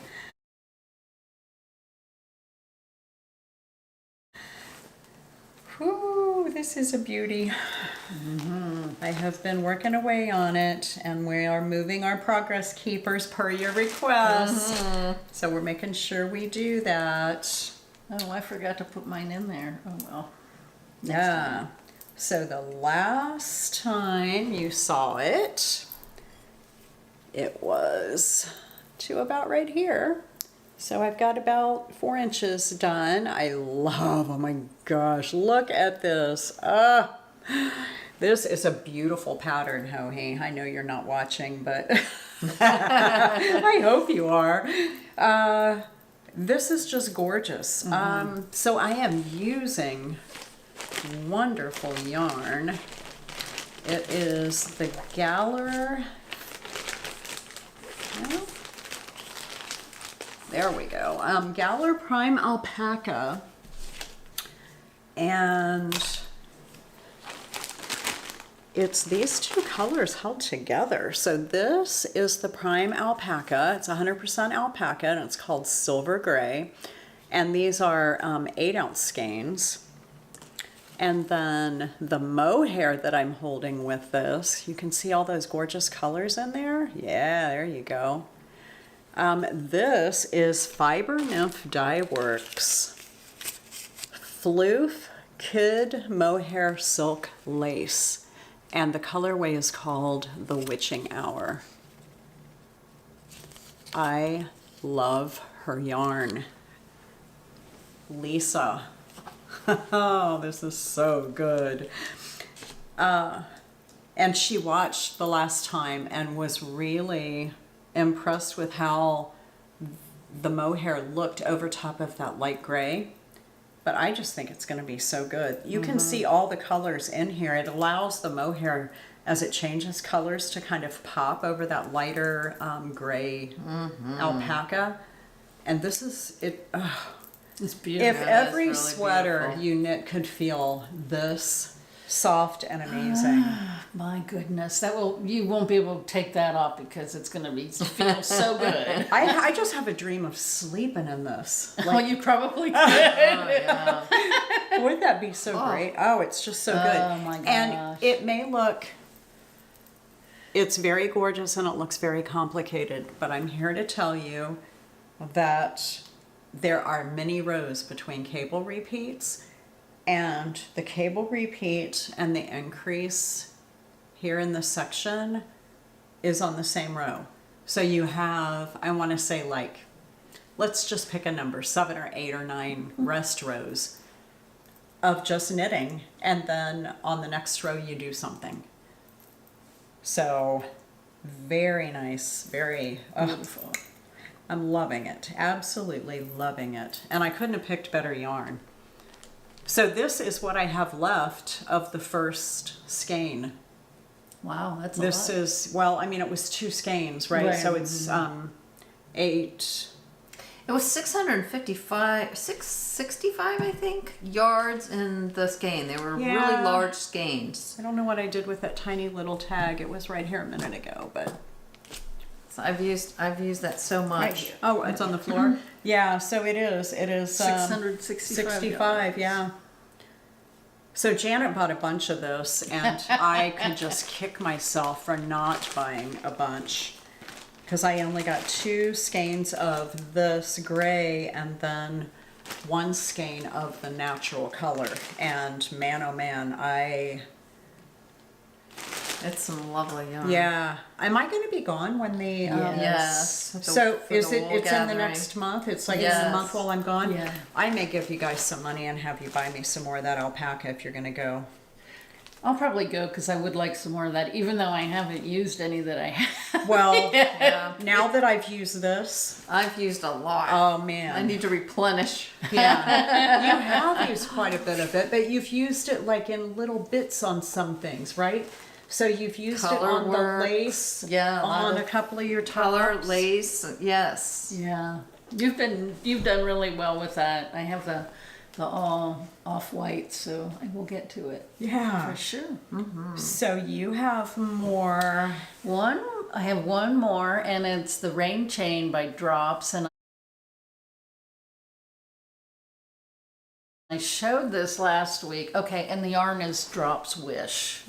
Whew, this is a beauty. I have been working away on it, and we are moving our progress keepers per your request. So we're making sure we do that. Oh, I forgot to put mine in there. Oh well. Yeah. So the last time you saw it, it was to about right here. So I've got about 4 inches done. I love, oh my gosh, look at this. This is a beautiful pattern, Joji. I know you're not watching, but I hope you are. This is just gorgeous. So I am using wonderful yarn. It is the Galler. Well, there we go. Galler Prime Alpaca. And it's these two colors held together. So this is the Prime Alpaca. It's 100% alpaca, and it's called Silver Gray. And these are 8-ounce skeins. And then the Mohair that I'm holding with this, you can see all those gorgeous colors in there. Yeah, there you go. This is Fibernymph Dyeworks Floof Kid Mohair Silk Lace. And the colorway is called the Witching Hour. I love her yarn. Lisa. Oh, this is so good. And she watched the last time and was really impressed with how the mohair looked over top of that light gray. But I just think it's going to be so good. You can see all the colors in here. It allows the mohair, as it changes colors, to kind of pop over that lighter gray alpaca. And this is it. It's beautiful. If every sweater you knit could feel this soft and amazing. My goodness, you won't be able to take that off because it's going to feel so good. I just have a dream of sleeping in this. Well, you probably could. Yeah. Wouldn't that be so great? Oh, it's just so good. Oh my gosh. And it may look, it's very gorgeous and it looks very complicated, but I'm here to tell you that there are many rows between cable repeats, and the cable repeat and the increase here in this section is on the same row. So you have, I want to say, like, let's just pick a number, 7 or 8 or 9 rest rows of just knitting, and then on the next row you do something. So very nice, very Beautiful. I'm loving it, absolutely loving it. And I couldn't have picked better yarn. So this is what I have left of the first skein. Wow, that's a This lot. is, well, I mean, it was 2 skeins, right? Right. So it's 8. It was 665, I think, yards in the skein. They were Yeah. really large skeins. I don't know what I did with that tiny little tag. It was right here a minute ago, but. So I've used that so Right much. here. Oh, it's on the floor? Yeah, so it is. It is 665. 65, yeah. So Janet bought a bunch of this, and I could just kick myself for not buying a bunch, because I only got 2 skeins of this gray and then 1 skein of the natural color. And man, oh man, It's some lovely yarn. yeah. Am I going to be gone when the? Yes. So For is the it? wool It's in the gathering. next month. It's like in Yes. the month while I'm gone. Yeah. I may give you guys some money and have you buy me some more of that alpaca if you're going to go. I'll probably go because I would like some more of that, even though I haven't used any that I have. Well, now that I've used this, I've used a lot. oh man. I need to replenish. Yeah, you have used quite a bit of it, but you've used it like in little bits on some things, right? So you've used it Color on work. the lace, Yeah, a lot on of a couple of your Color, tops. lace, yes. Yeah, you've done really well with that. I have the all off-white, so I will get to it Yeah. for sure. So you have more. I have one more, and it's the Rain Chain by Drops, and I showed this last week. Okay, and the yarn is Drops Wish,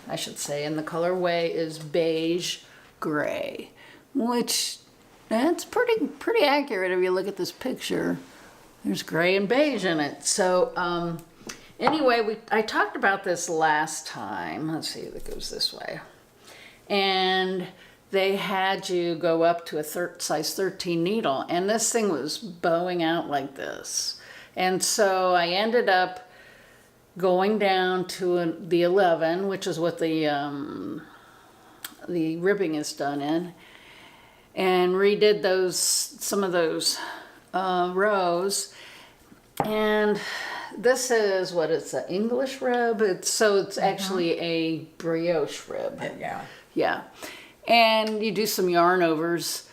I should say, and the colorway is beige gray, which that's pretty accurate if you look at this picture. There's gray and beige in it. So anyway, I talked about this last time. Let's see, it goes this way. And they had you go up to a size 13 needle, and this thing was bowing out like this. And so I ended up going down to the 11, which is what the ribbing is done in, and redid some of those rows. And this is what it's an English rib. It's actually a brioche rib. Yeah. Yeah. And you do some yarn overs.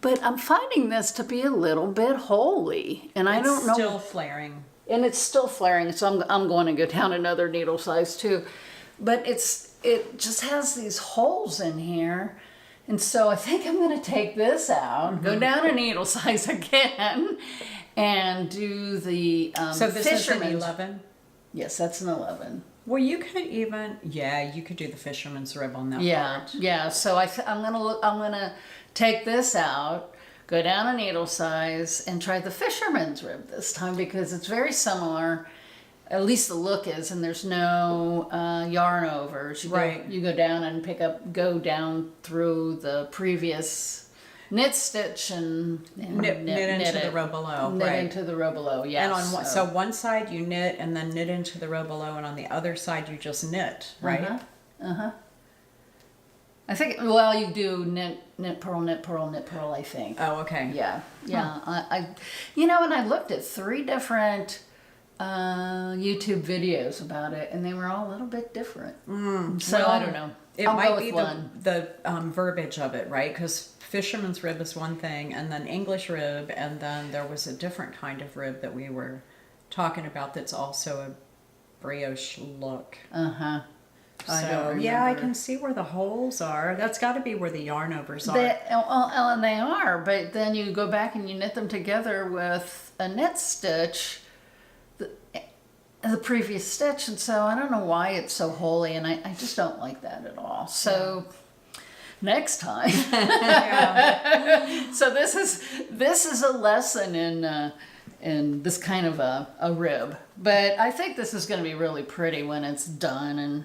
But I'm finding this to be a little bit holy. And I don't know. It's still flaring. And it's still flaring, so I'm going to go down another needle size too. But it just has these holes in here. And so I think I'm going to take this out, go down a needle size again, and do the So this is an fisherman's. 11? Yes, that's an 11. Well, you could even, you could do the fisherman's rib on that Yeah, part. yeah. So I'm gonna take this out, go down a needle size, and try the fisherman's rib this time because it's very similar. At least the look is, and there's no yarn overs. Right. You go down and go down through the previous knit stitch and Knit into the row below, knit right. into the row below. Yes. And on so one side you knit and then knit into the row below, and on the other side you just knit, right? I think, well, you do knit, purl, knit, purl, knit, purl, I think. Oh, okay. Yeah, yeah. And I looked at 3 different YouTube videos about it, and they were all a little bit different. So well, I don't know. It I'll go might with be one. the verbiage of it, right? Because fisherman's rib is one thing, and then English rib, and then there was a different kind of rib that we were talking about that's also a brioche look. I don't remember. Yeah, I can see where the holes are. That's got to be where the yarn overs are. And they are, but then you go back and you knit them together with a knit stitch, the previous stitch, and so I don't know why it's so holy, and I just don't like that at all. So next time. So this is a lesson in this kind of a rib, but I think this is going to be really pretty when it's done,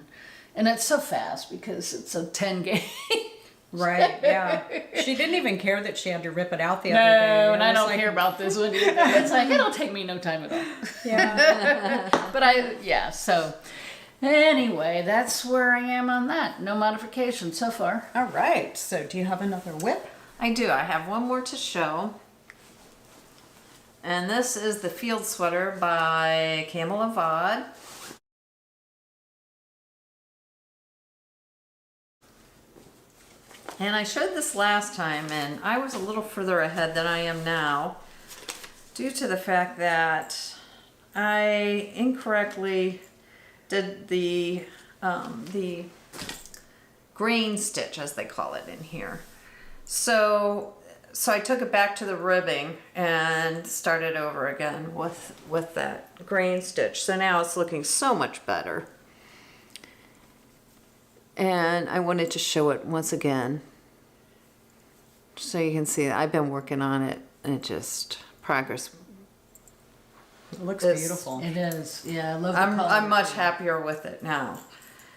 and it's so fast because it's a 10 gauge. Right, yeah. She didn't even care that she had to rip it out the other day. No, and I was don't like, care about this one either. It's like, it'll take me no time at all. Yeah. But so anyway, that's where I am on that. No modification so far. All right. So do you have another whip? I do. I have one more to show. And this is the Field Sweater by Camel Avad. And I showed this last time, and I was a little further ahead than I am now due to the fact that I incorrectly did the grain stitch, as they call it in here. So I took it back to the ribbing and started over again with that grain stitch. So now it's looking so much better. And I wanted to show it once again, so you can see that I've been working on it, and it just progress. It looks It's- beautiful. It is. Yeah, I love the I'm color. much happier with it now.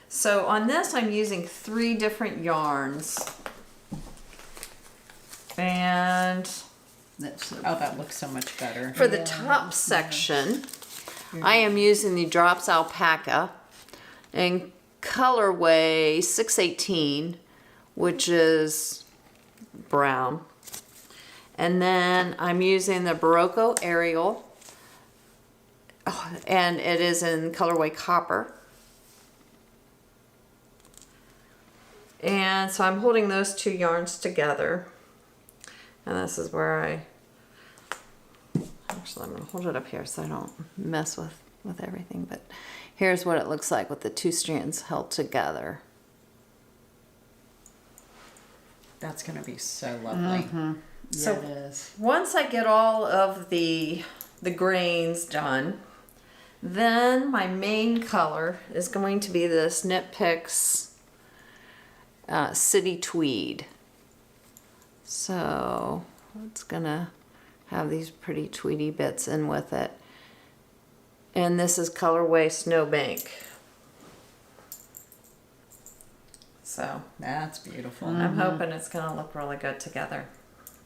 So on this, I'm using 3 different yarns, and That's so Oh, that looks so much better. for the top section, I am using the Drops Alpaca, in colorway 618, which is brown. And then I'm using the Barocco Aerial, and it is in colorway copper. And so I'm holding those two yarns together. And this is where actually I'm gonna hold it up here so I don't mess with everything, but here's what it looks like with the two strands held together. That's going to be so lovely. So it is. once I get all of the grains done, then my main color is going to be this Knit Picks City Tweed. So it's gonna have these pretty tweedy bits in with it. And this is colorway Snowbank. So That's beautiful. I'm hoping it's gonna look really good together.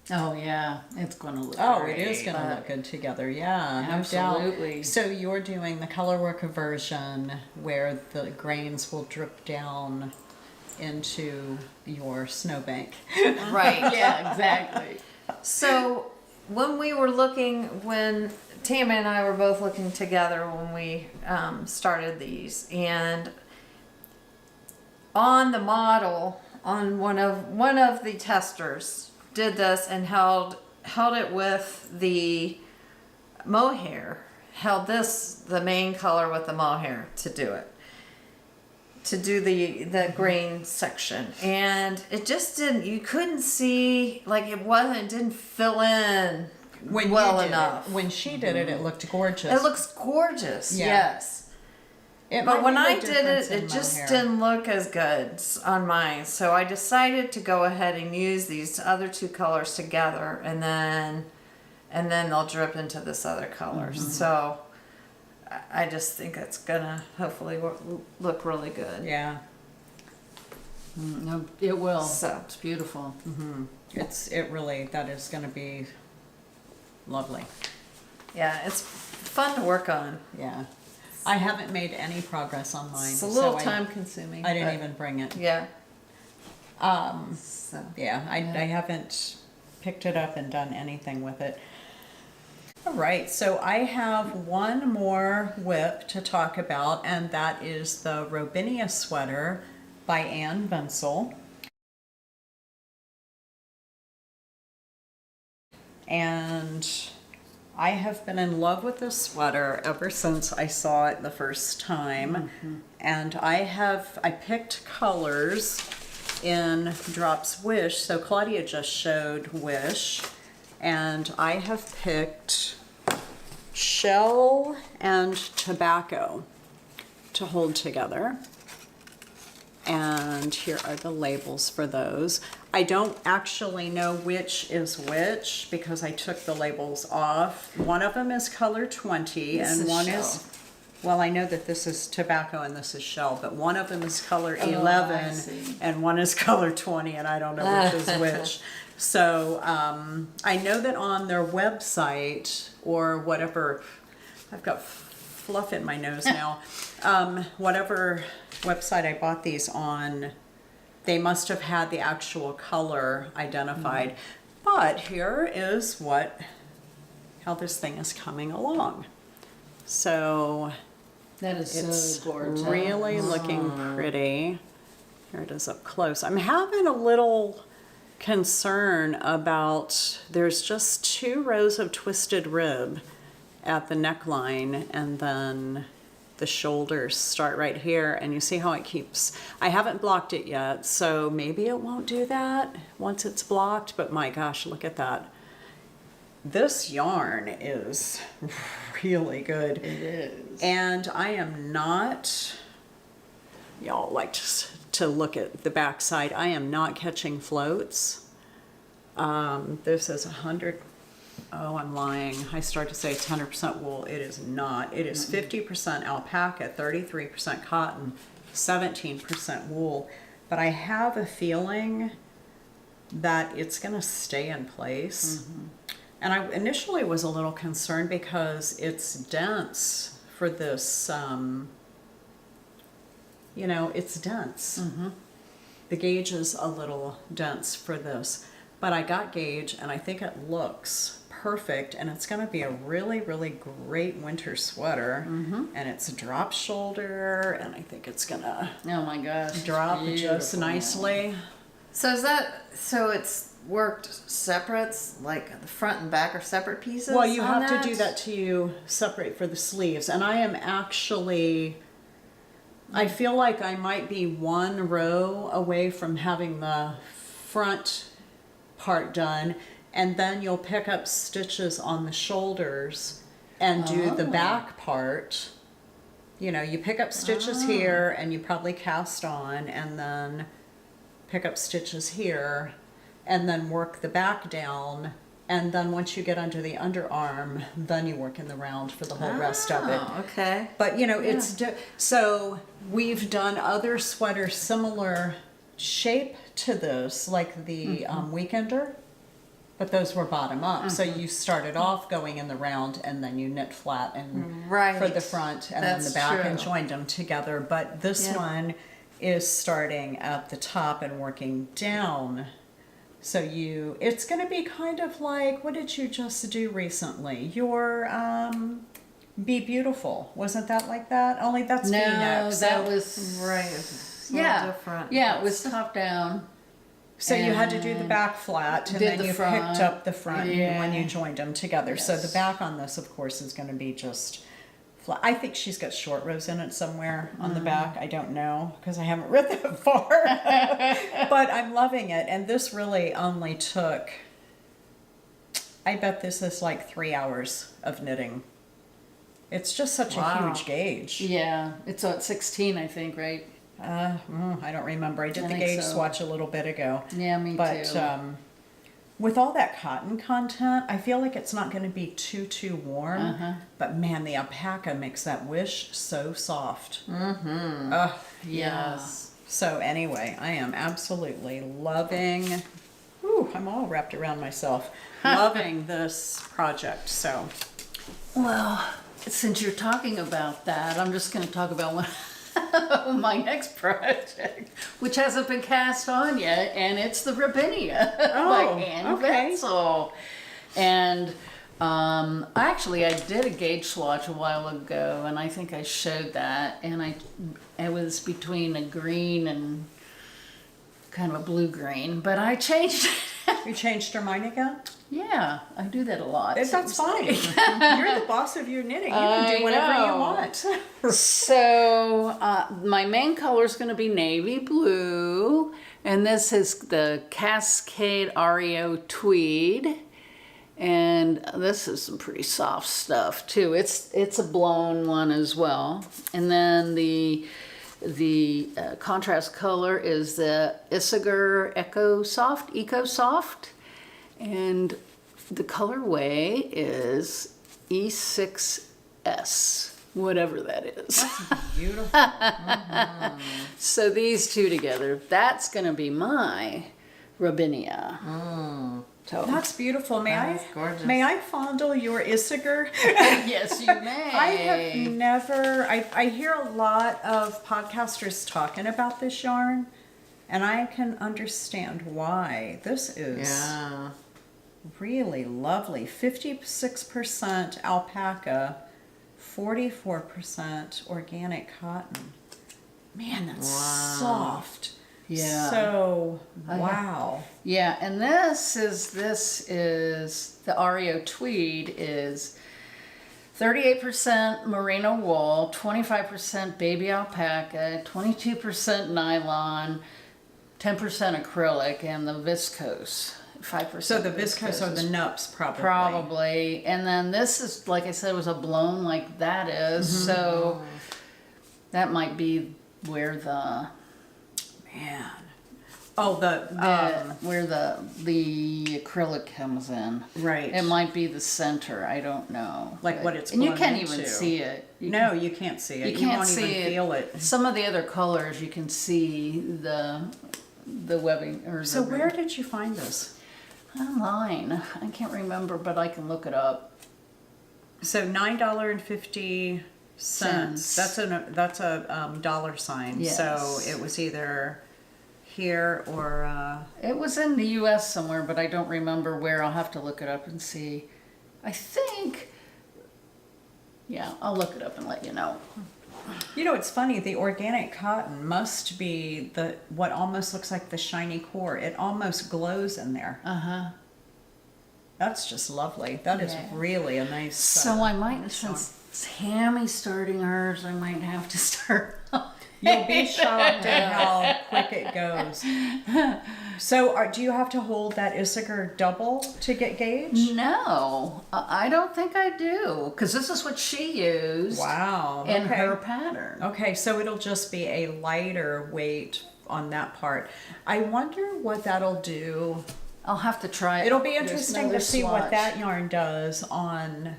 Oh yeah, it's going to look. Oh, great. it is going to look good together. Yeah, no doubt. Absolutely. So you're doing the color work version where the grains will drip down into your snowbank. Right. Yeah, exactly. So when Tammi and I were both looking together when we started these, and on the model, on one of the testers did this and held it with the Mohair, held the main color with the Mohair to do the grain section, and it just you couldn't see, like it didn't fill in well enough. When she did it, it looked gorgeous. It looks gorgeous, Yeah. yes. It But might when be the I did difference it, in it just Mohair. didn't look as good on mine. So I decided to go ahead and use these other two colors together, and then they'll drip into this other color. So I just think it's gonna hopefully look really good. Yeah, No, it will. So. It's beautiful. that is going to be lovely. Yeah, it's fun to work on. Yeah. I haven't made any progress on mine. It's a little so time consuming. I didn't but even bring it. Yeah. So yeah, I haven't picked it up and done anything with it. All right, so I have one more whip to talk about, and that is the Robinia sweater by Ventzel. And I have been in love with this sweater ever since I saw it the first time. And I picked colors in Drops Wish. So Claudia just showed Wish, and I have picked Shell and Tobacco to hold together. And here are the labels for those. I don't actually know which is which because I took the labels off. One of them is color 20 This and is one Shell. is, well, I know that this is Tobacco and this is Shell, but one of them is color Oh, 11 I see. and one is color 20, and I don't know which is which. So I know that on their website or whatever, I've got fluff in my nose now, whatever website I bought these on, they must have had the actual color identified. But here is how this thing is coming along. So That is it's so gorgeous. really looking pretty. Here it is up close. I'm having a little concern about, there's just 2 rows of twisted rib at the neckline, and then the shoulders start right here, and you see how it keeps, I haven't blocked it yet, so maybe it won't do that once it's blocked, but my gosh, look at that. This yarn is really good. It is. And I am not, y'all like to look at the back side, I am not catching floats. This is 100, oh, I'm lying. I started to say it's 100% wool. It is not. It is 50% alpaca, 33% cotton, 17% wool. But I have a feeling that it's going to stay in place. And I initially was a little concerned because it's dense for this you know, it's dense. The gauge is a little dense for this, but I got gauge and I think it looks perfect, and it's going to be a really, really great winter sweater. And it's a drop shoulder, and I think it's going to Oh my gosh. drop just Beautiful. nicely. So it's worked separate, like the front and back are separate pieces? Well, you on have to do that to separate for the sleeves, and I am actually, I feel like I might be one row away from having the front part done, and then you'll pick up stitches on the shoulders and do the back part. You know, you pick up stitches here and you probably cast on, and then pick up stitches here and then work the back down. And then once you get under the underarm, then you work in the round for the whole rest of it. Oh, okay. But you know, so we've done other sweaters similar shape to this, like the Weekender, but those were bottom up. So you started off going in the round, and then you knit flat and for the front, and then the That's back, and true. joined them together. But this one is starting at the top and working down. So it's going to be kind of like, what did you just do recently? Your Be Beautiful. Wasn't that like that? Only that's No, V-neck. that was Right. It's a yeah, little different. yeah. It was top down. So you had to do the back flat, and Did then the you front. picked up the front Yeah. when you joined them together. So the Yes. back on this, of course, is going to be just flat. I think she's got short rows in it somewhere on the back. I don't know, because I haven't read that far. But I'm loving it. And this really only took, I bet this is like 3 hours of knitting. It's just such a Wow. huge gauge. Yeah, it's at 16, I think, right? I don't remember. I did I the think gauge so. swatch a little bit ago. Yeah, me But too. with all that cotton content, I feel like it's not going to be too warm. But man, the alpaca makes that wish so soft. Yes. So anyway, I am absolutely loving. Ooh, I'm all wrapped around myself. Loving this project. So Well, since you're talking about that, I'm just going to talk about one my next project, which hasn't been cast on yet, and it's the Robinia by Anne okay. Ventzel. And actually, I did a gauge swatch a while ago, and I think I showed that, and it was between a green and kind of a blue-green, but I changed it. you changed your mind again? Yeah, I do that a lot. That's fine. You're the boss of your knitting. You can do I whatever you know. want. So my main color is going to be navy blue, and this is the Cascade Ario Tweed, and this is some pretty soft stuff too. It's a blown one as well, and then the contrast color is the Isager Eco Soft, and the colorway is E6S, whatever that is. Beautiful. So these two together, that's going to be my Robinia. So That's beautiful. That's gorgeous. May I fondle your Isager? yes, you may. I have never. I hear a lot of podcasters talking about this yarn, and I can understand why. This is Yeah. really lovely. 56% alpaca, 44% organic cotton. Man, that's soft. Yeah. So, wow. Yeah, and this is the Ario Tweed is 38% merino wool, 25% baby alpaca, 22% nylon, 10% acrylic, and the viscose 5%. So the viscose or the nups probably. Probably. And then this is, like I said, was a blown like that is. So that might be where the Man. Oh, where the acrylic comes in. right. It might be the center. I don't know. Like what it's and you blown can't into. even see it. No, you can't see it. You can't won't see even it. feel it. Some of the other colors you can see the webbing or So the where did you find this? online. I can't remember, but I can look it up. So $9.50 cents. That's a dollar sign. Yes. So it was either here or It was in the U.S. somewhere, but I don't remember where. I'll have to look it up and see. I think, yeah, I'll look it up and let you know. you know, it's funny. The organic cotton must be what almost looks like the shiny core. It almost glows in there. That's just lovely. That is Yeah. really a nice. So I might, nice since Tammy's starting hers, I might have to start. You'll be shocked at how quick it goes. So, do you have to hold that Issachar double to get gauge? No, I don't think I do, because this is what she used Wow. in okay. her pattern. Okay, so it'll just be a lighter weight on that part. I wonder what that'll do. I'll have to try it. It'll be There's interesting another to see what swatch. that yarn does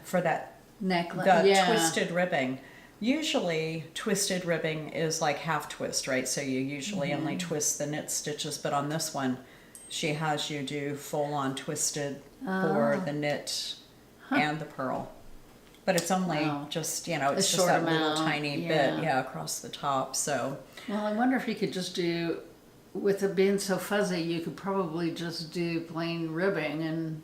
for that Necklace. the Yeah. twisted ribbing. Usually twisted ribbing is like half twist, right? So you usually only twist the knit stitches, but on this one she has you do full on twisted for the knit and the purl. But it's only Wow. just, it's just short that little amount, tiny bit, across the top. So Well, I wonder if you could just do, with it being so fuzzy, you could probably just do plain ribbing, and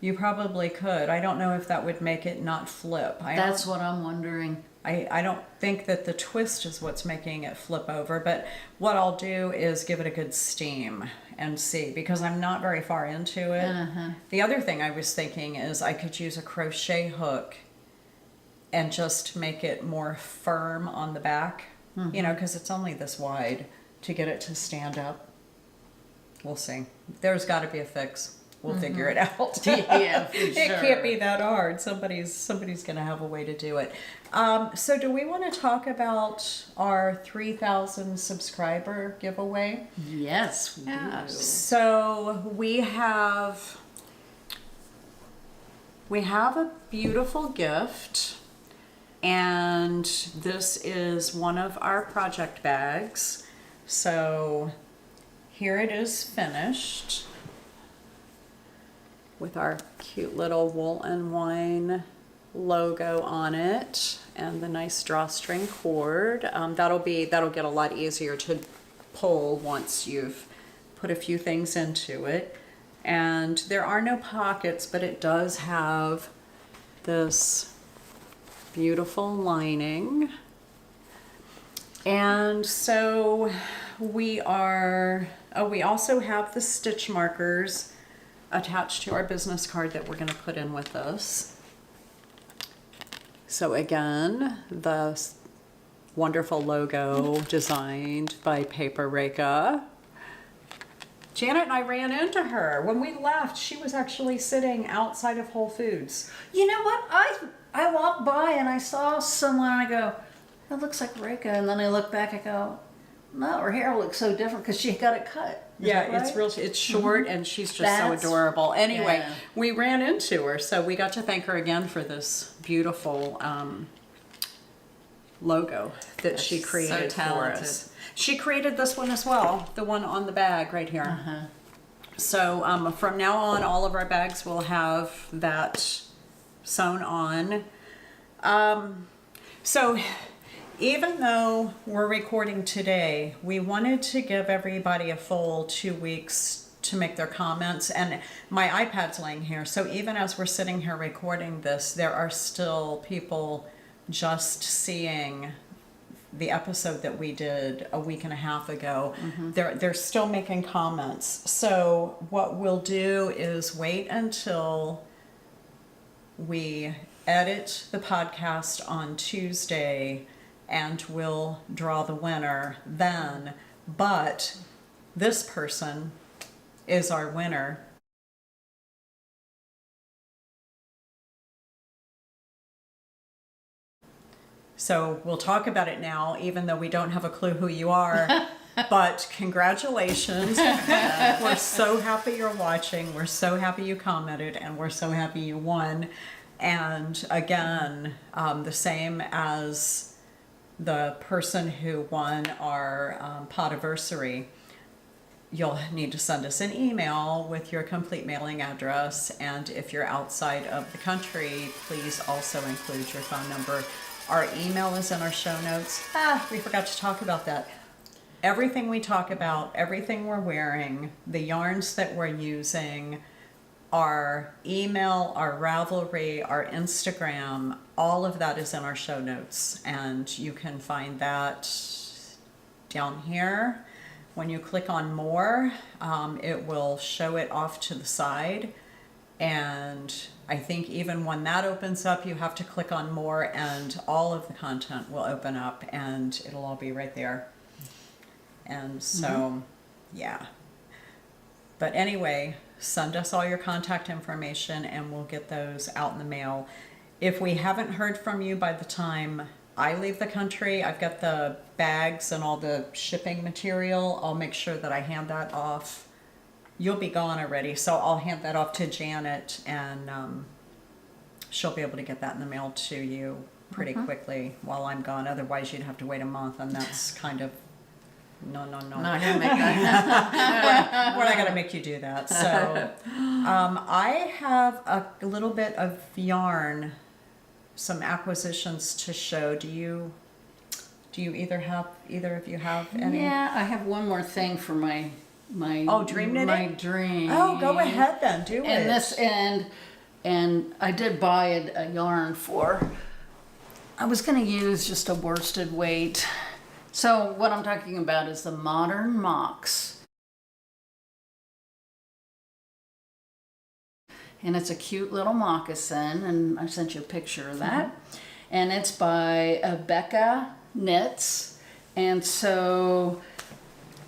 you probably could. I don't know if that would make it not flip. that's what I'm wondering. I don't think that the twist is what's making it flip over, but what I'll do is give it a good steam and see, because I'm not very far into it. The other thing I was thinking is I could use a crochet hook and just make it more firm on the back, because it's only this wide, to get it to stand up. We'll see. There's got to be a fix. We'll figure it out. Yeah, for It sure. can't be that hard. Somebody's going to have a way to do it. So do we want to talk about our 3,000 subscriber giveaway? Yes, we do. So we have a beautiful gift, and this is one of our project bags. So here it is finished with our cute little Wool and Wine logo on it and the nice drawstring cord. That'll get a lot easier to pull once you've put a few things into it. And there are no pockets, but it does have this beautiful lining. And so we also have the stitch markers attached to our business card that we're going to put in with this. So again, the wonderful logo designed by Paper Reka. Janet and I ran into her. When we left, she was actually sitting outside of Whole Foods. You know what? I walked by and I saw someone, and I go, that looks like Reka. And then I look back, I go, no, her hair looks so different because she got it cut. Is Yeah, that it's right? it's short and she's just That's- so adorable. Anyway, yeah. we ran into her, so we got to thank her again for this beautiful logo that she so created for talented. us. She created this one as well, the one on the bag right here. So from now on, all of our bags will have that sewn on. So even though we're recording today, we wanted to give everybody a full 2 weeks to make their comments, and my iPad's laying here, so even as we're sitting here recording this, there are still people just seeing the episode that we did a week and a half ago. They're still making comments. So what we'll do is wait until we edit the podcast on Tuesday and we'll draw the winner then. But this person is our winner. So we'll talk about it now, even though we don't have a clue who you are. But congratulations. We're so happy you're watching. We're so happy you commented, and we're so happy you won. And again, the same as the person who won our Potiversary, you'll need to send us an email with your complete mailing address. And if you're outside of the country, please also include your phone number Our email is in our show notes. We forgot to talk about that. Everything we talk about, everything we're wearing, the yarns that we're using, our email, our Ravelry, our Instagram, all of that is in our show notes. And you can find that down here. When you click on more, it will show it off to the side. And I think even when that opens up, you have to click on more and all of the content will open up and it'll all be right there. And so, yeah. But anyway, send us all your contact information and we'll get those out in the mail. If we haven't heard from you by the time I leave the country, I've got the bags and all the shipping material. I'll make sure that I hand that off. You'll be gone already, so I'll hand that off to Janet and she'll be able to get that in the mail to you pretty quickly while I'm gone. Otherwise, you'd have to wait a month, and that's kind of no. Not gonna make that. We're not gonna make you do that. So I have a little bit of yarn, some acquisitions to show. Do you either of you have any? Yeah, I have one more thing for my dream knitting? My dream. Oh, go ahead then. Do it. And I did buy a yarn for. I was going to use just a worsted weight. So what I'm talking about is the Modern Mocks. And it's a cute little moccasin, and I sent you a picture of that. And it's by Alpaca Knits. And so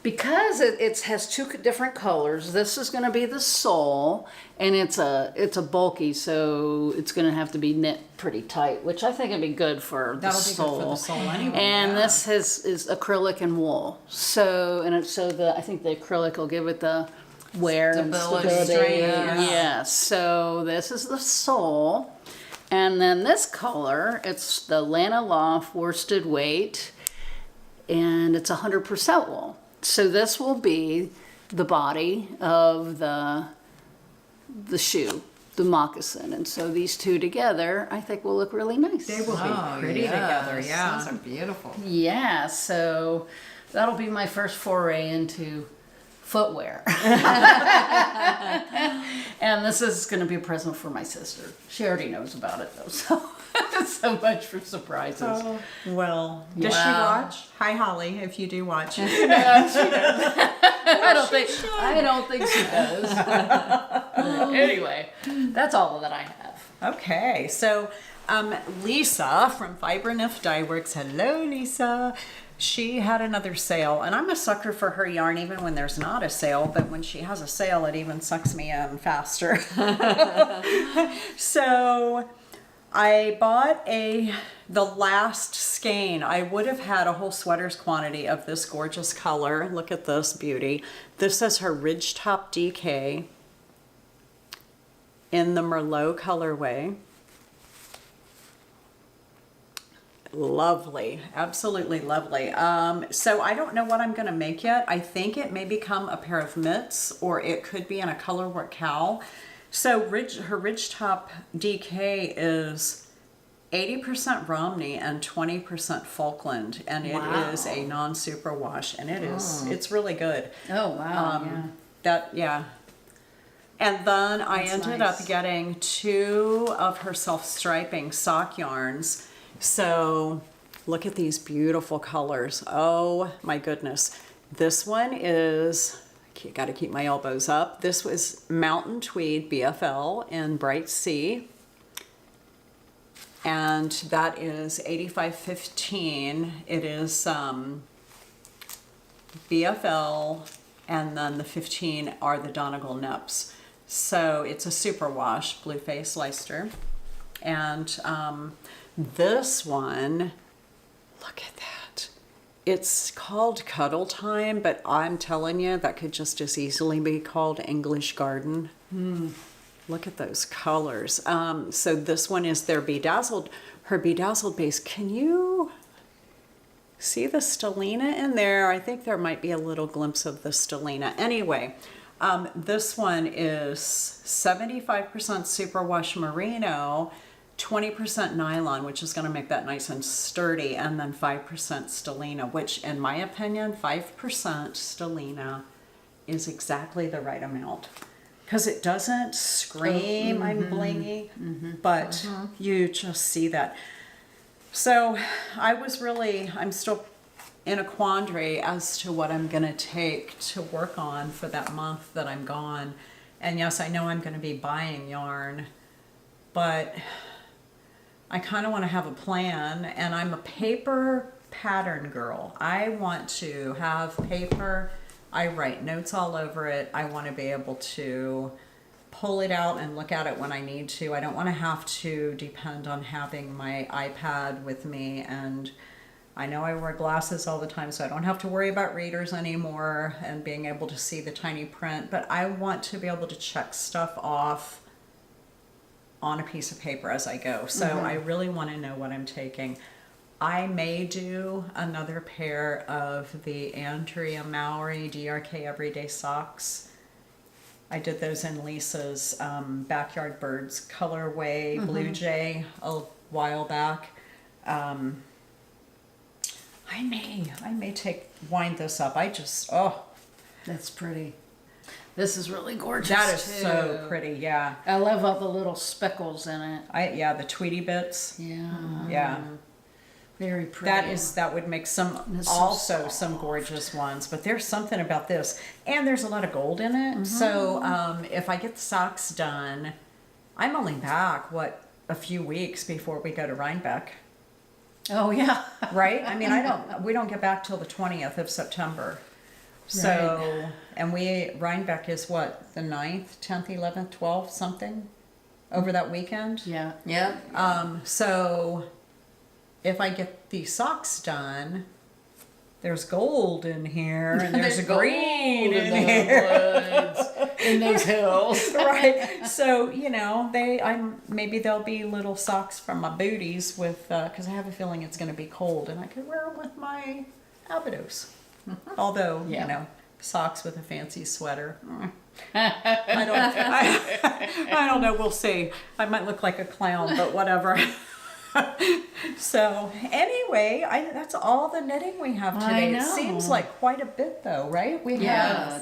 because it has two different colors, this is going to be the sole, and it's a bulky, so it's going to have to be knit pretty tight, which I think would be good for the sole. Good for the sole anyway. And this is acrylic and wool. So I think the acrylic will give it the wear and stability. Yeah. So this is the sole, and then this color, it's the Lana Loft worsted weight, and it's 100% wool. So this will be the body of the shoe, the moccasin. And so these two together, I think will look really nice. They will be pretty together, yeah. Those are beautiful. Yeah, so that'll be my first foray into footwear. And this is going to be a present for my sister. She already knows about it though, so much for surprises. Oh, well, does she watch? Hi, Holly, if you do watch. No, she doesn't. I don't think she does. Anyway, that's all that I have. Okay, so Lisa from Fibernymph Dyeworks. Hello, Lisa. She had another sale, and I'm a sucker for her yarn even when there's not a sale, but when she has a sale, it even sucks me in faster. So I bought the last skein. I would have had a whole sweater's quantity of this gorgeous color. Look at this beauty. This is her Ridgetop DK in the Merlot colorway. Lovely, absolutely lovely. So I don't know what I'm going to make yet. I think it may become a pair of mitts, or it could be in a colorwork cowl. So her Ridgetop DK is 80% Romney and 20% Falkland, and it is a non-superwash, and it's really good. Oh wow! And then I ended up getting 2 of her self-striping sock yarns. So look at these beautiful colors. Oh my goodness. This one is, got to keep my elbows up. This was Mountain Tweed BFL in Bright Sea. And that is 8515. It is BFL, and then the 15 are the Donegal Nips. So it's a super wash, Blue Face Leicester. And this one, look at that. It's called Cuddle Time, but I'm telling you, that could just as easily be called English Garden. Look at those colors. So this one is her bedazzled base. Can you see the stellina in there? I think there might be a little glimpse of the stellina. Anyway, this one is 75% superwash merino, 20% nylon, which is going to make that nice and sturdy, and then 5% stellina, which in my opinion, 5% stellina is exactly the right amount. Because it doesn't scream I'm blingy, but you just see that. So I'm still in a quandary as to what I'm going to take to work on for that month that I'm gone. And yes, I know I'm going to be buying yarn, but I kind of want to have a plan, and I'm a paper pattern girl. I want to have paper. I write notes all over it. I want to be able to pull it out and look at it when I need to. I don't want to have to depend on having my iPad with me, and I know I wear glasses all the time, so I don't have to worry about readers anymore and being able to see the tiny print, but I want to be able to check stuff off on a piece of paper as I go. So I really want to know what I'm taking. I may do another pair of the Andrea Mowry DRK Everyday Socks. I did those in Lisa's Backyard Birds colorway Blue Jay a while back. I may wind this up. That's pretty. This is really gorgeous. That is too. so pretty, yeah. I love all the little speckles in it. The Tweety bits. Yeah. Yeah. Very pretty. That would make some It's also so some gorgeous ones, but there's something about this, and there's a lot of gold in it. So if I get the socks done, I'm only back a few weeks before we go to Rhinebeck, Oh yeah. right? I mean, we don't get back till the 20th of September. So, and Rhinebeck is what, the 9th, 10th, 11th, 12th, something over that weekend? Yeah. Yeah. So if I get these socks done, there's gold in here, and there's a green in here. In those hills. Right. So, maybe there'll be little socks from my booties with, because I have a feeling it's going to be cold, and I could wear them with my Abydos. Although, socks with a fancy sweater. I don't know. We'll see. I might look like a clown, but whatever. So anyway, that's all the knitting we have today. I know. It seems like quite a bit, though, right?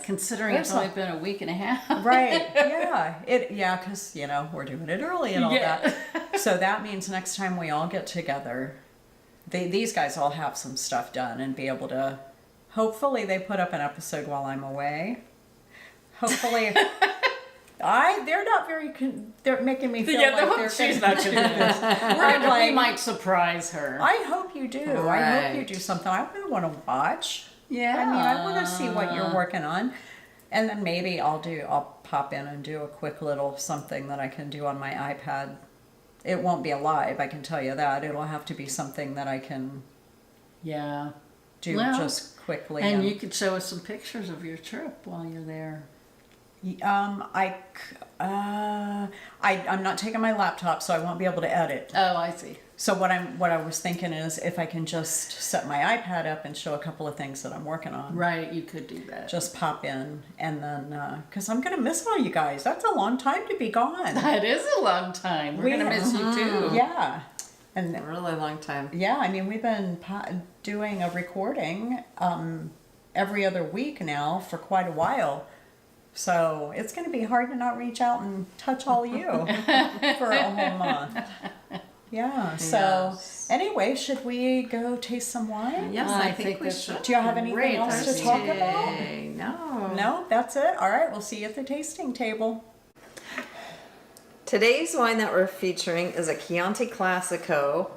Considering it's only been a week and a half. Right. Yeah. Because we're doing it early and all that. So that means next time we all get together, these guys all have some stuff done and be able to. Hopefully, they put up an episode while I'm away. Hopefully. They're not very. They're making me feel like they're. She's not going to do this. We might surprise her. I hope you do. Right. I hope you do something. I really want to watch. Yeah. I mean, I want to see what you're working on, and then maybe I'll pop in and do a quick little something that I can do on my iPad. It won't be live, I can tell you that. It'll have to be something that I can. Yeah. Do just quickly. And you could show us some pictures of your trip while you're there. I'm not taking my laptop, so I won't be able to edit. Oh, I see. So what I was thinking is if I can just set my iPad up and show a couple of things that I'm working on. Right, you could do that. Just pop in, and then because I'm gonna miss all you guys. That's a long time to be gone. That is a long time. We're gonna miss you too. Yeah, and A really long time. yeah, I mean we've been doing a recording every other week now for quite a while. So it's going to be hard to not reach out and touch all you for a whole month. Yeah. So anyway, should we go taste some wine? Yes, I think we that's should. Do you have anything else to talk about? No. No, that's it. All right. We'll see you at the tasting table. Today's wine that we're featuring is a Chianti Classico,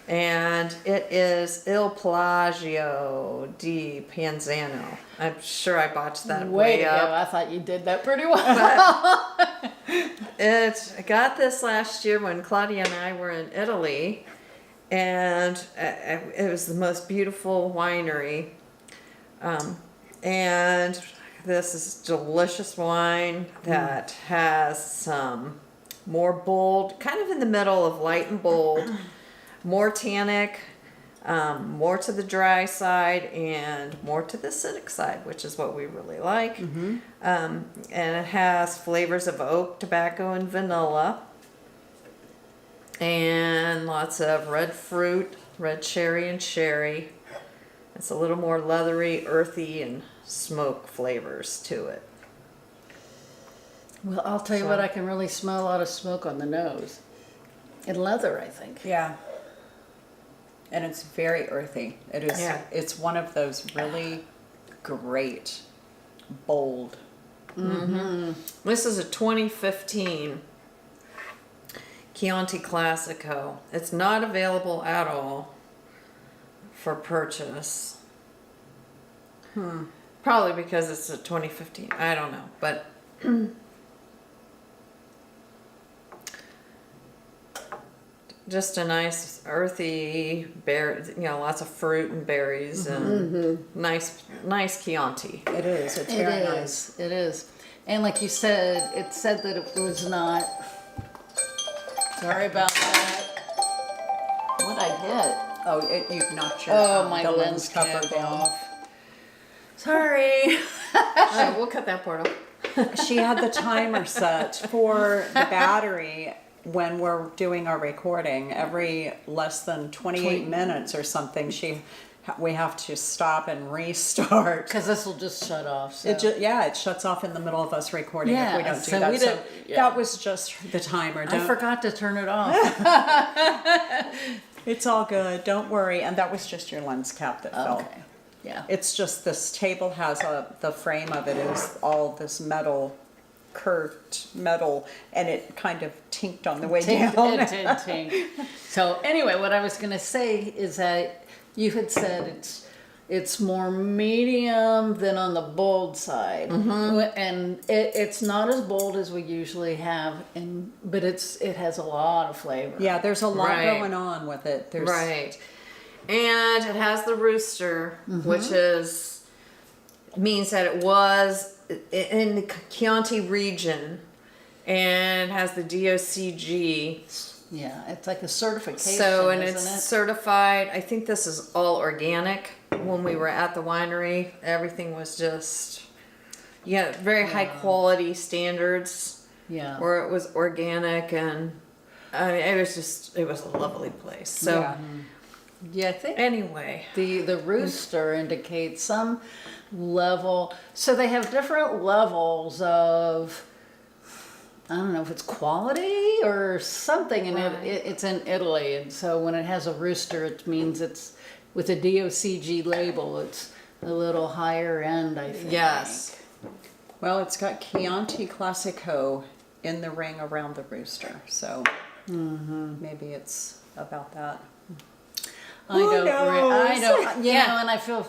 and it is Il Plagio di Panzano. I'm sure I botched that way up. I thought you did that pretty well. I got this last year when Claudia and I were in Italy, and it was the most beautiful winery. And this is delicious wine that has some more bold, kind of in the middle of light and bold, more tannic, more to the dry side, and more to the acidic side, which is what we really like. And it has flavors of oak, tobacco, and vanilla. And lots of red fruit, red cherry and sherry. It's a little more leathery, earthy, and smoke flavors to it. Well, I'll tell you what, I can really smell a lot of smoke on the nose. And leather, I think. Yeah. And it's very earthy. It is. Yeah. It's one of those really great, bold. This is a 2015 Chianti Classico. It's not available at all for purchase. Probably because it's a 2015. I don't know, but just a nice earthy lots of fruit and berries and nice Chianti. It is. It's It very is. nice. It is. And like you said, it said that it was not. Sorry about that. What I hit? Oh, you've knocked your My the lens cover cap down. off. Sorry. Oh, we'll cut that part off. She had the timer set for the battery when we're doing our recording. Every less than 28 minutes or something, we have to stop and restart. Because this will just shut off. So. It shuts off in the middle of us recording if we don't do so that. we So did- yeah. that was just the timer. I forgot to turn it off. It's all good. Don't worry. And that was just your lens cap that fell. Okay. Yeah. It's just this table has the frame of it is all this metal, curved metal, and it kind of tinked on the way down. It did tink. So anyway, what I was going to say is that you had said it's more medium than on the bold side, and it's not as bold as we usually have, but it has a lot of flavor. Yeah, there's a lot Right. going on with it. There's Right. And it has the rooster, which means that it was in the Chianti region, and has the DOCG. Yeah, it's like a certification. So, and isn't it's it? certified. I think this is all organic. When we were at the winery, everything was just, very high quality standards. Yeah. Where it was organic, and I mean, it was a lovely place. So, Yeah. Yeah, I think anyway. the rooster indicates some level. So they have different levels of, I don't know if it's quality or something, and it's in Italy. And so when it has a rooster, it means it's with a DOCG label. It's a little higher end, I think. Yes. Well, it's got Chianti Classico in the ring around the rooster, so maybe it's about that. I don't. Yeah. And I feel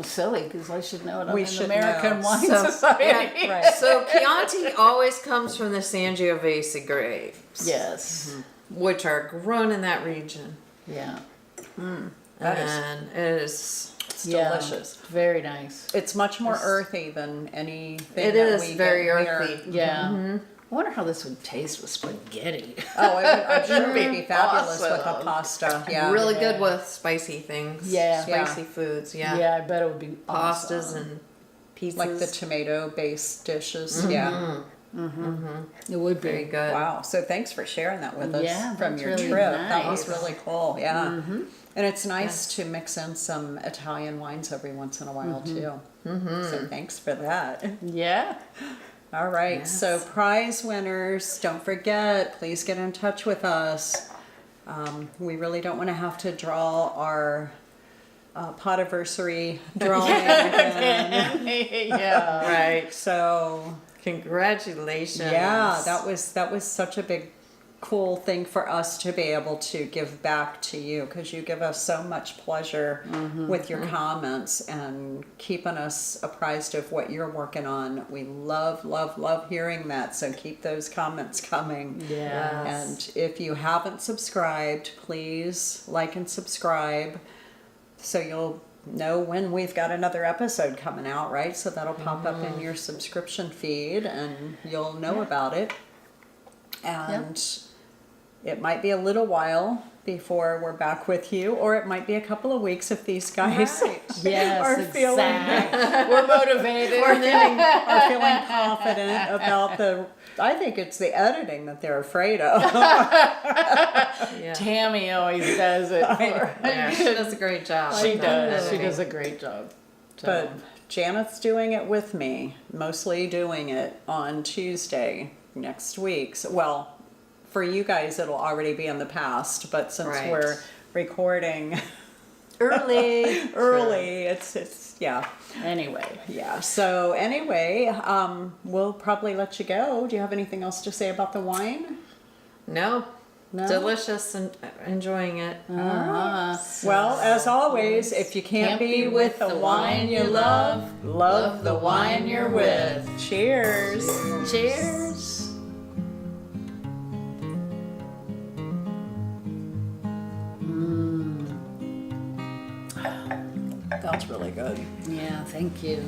silly because I should know it. I'm We an should American know. Wine So, Society. yeah, right. So Chianti always comes from the Sangiovese grapes, Yes. which are grown in that region, Yeah. That is- and it is. It's Yeah. delicious. Very nice. It's much more earthy than anything. It that is we very get here. earthy. Yeah. I wonder how this would taste with spaghetti. Oh, I'm sure it would be fabulous with a Awesome. pasta. Yeah. Really Yeah. good with spicy things. Yeah. Spicy foods. Yeah. Yeah, I bet it would be Pastas awesome. and pizzas. Like the tomato-based dishes. Yeah. It would be Very good. Wow. So thanks for sharing that with us Yeah, from that's your really trip. That was nice. really cool. Yeah. And it's nice to mix in some Italian wines every once in a while too. So thanks for that. Yeah. All right. Yes. So prize winners, don't forget, please get in touch with us. We really don't want to have to draw our Potiversary drawing again. Yeah. Right. So Congratulations. yeah, that was such a big cool thing for us to be able to give back to you, because you give us so much pleasure with your comments and keeping us apprised of what you're working on. We love hearing that, so keep those comments coming. Yeah. And if you haven't subscribed, please like and subscribe so you'll know when we've got another episode coming out, right? So that'll pop up in your subscription feed and you'll know about it. And it might be a little while before we're back with you, or it might be a couple of weeks if these guys Yes, are feeling exactly. We're motivated. are feeling confident about the I think it's the editing that they're afraid of. Yeah. Tammi always does it for Yeah, she does a great job. She with does. She editing. does a great job. So, But Janet's doing it with me, mostly doing it on Tuesday next week. So, well, for you guys, it'll already be in the past, but since Right. we're recording Early. early, it's yeah. anyway, Yeah. So anyway, we'll probably let you go. Do you have anything else to say about the wine? No. No? Delicious and enjoying it. Well, as always, if you can't be with the wine you love, love the wine you're with. Cheers. cheers. That's really good. Yeah, thank you.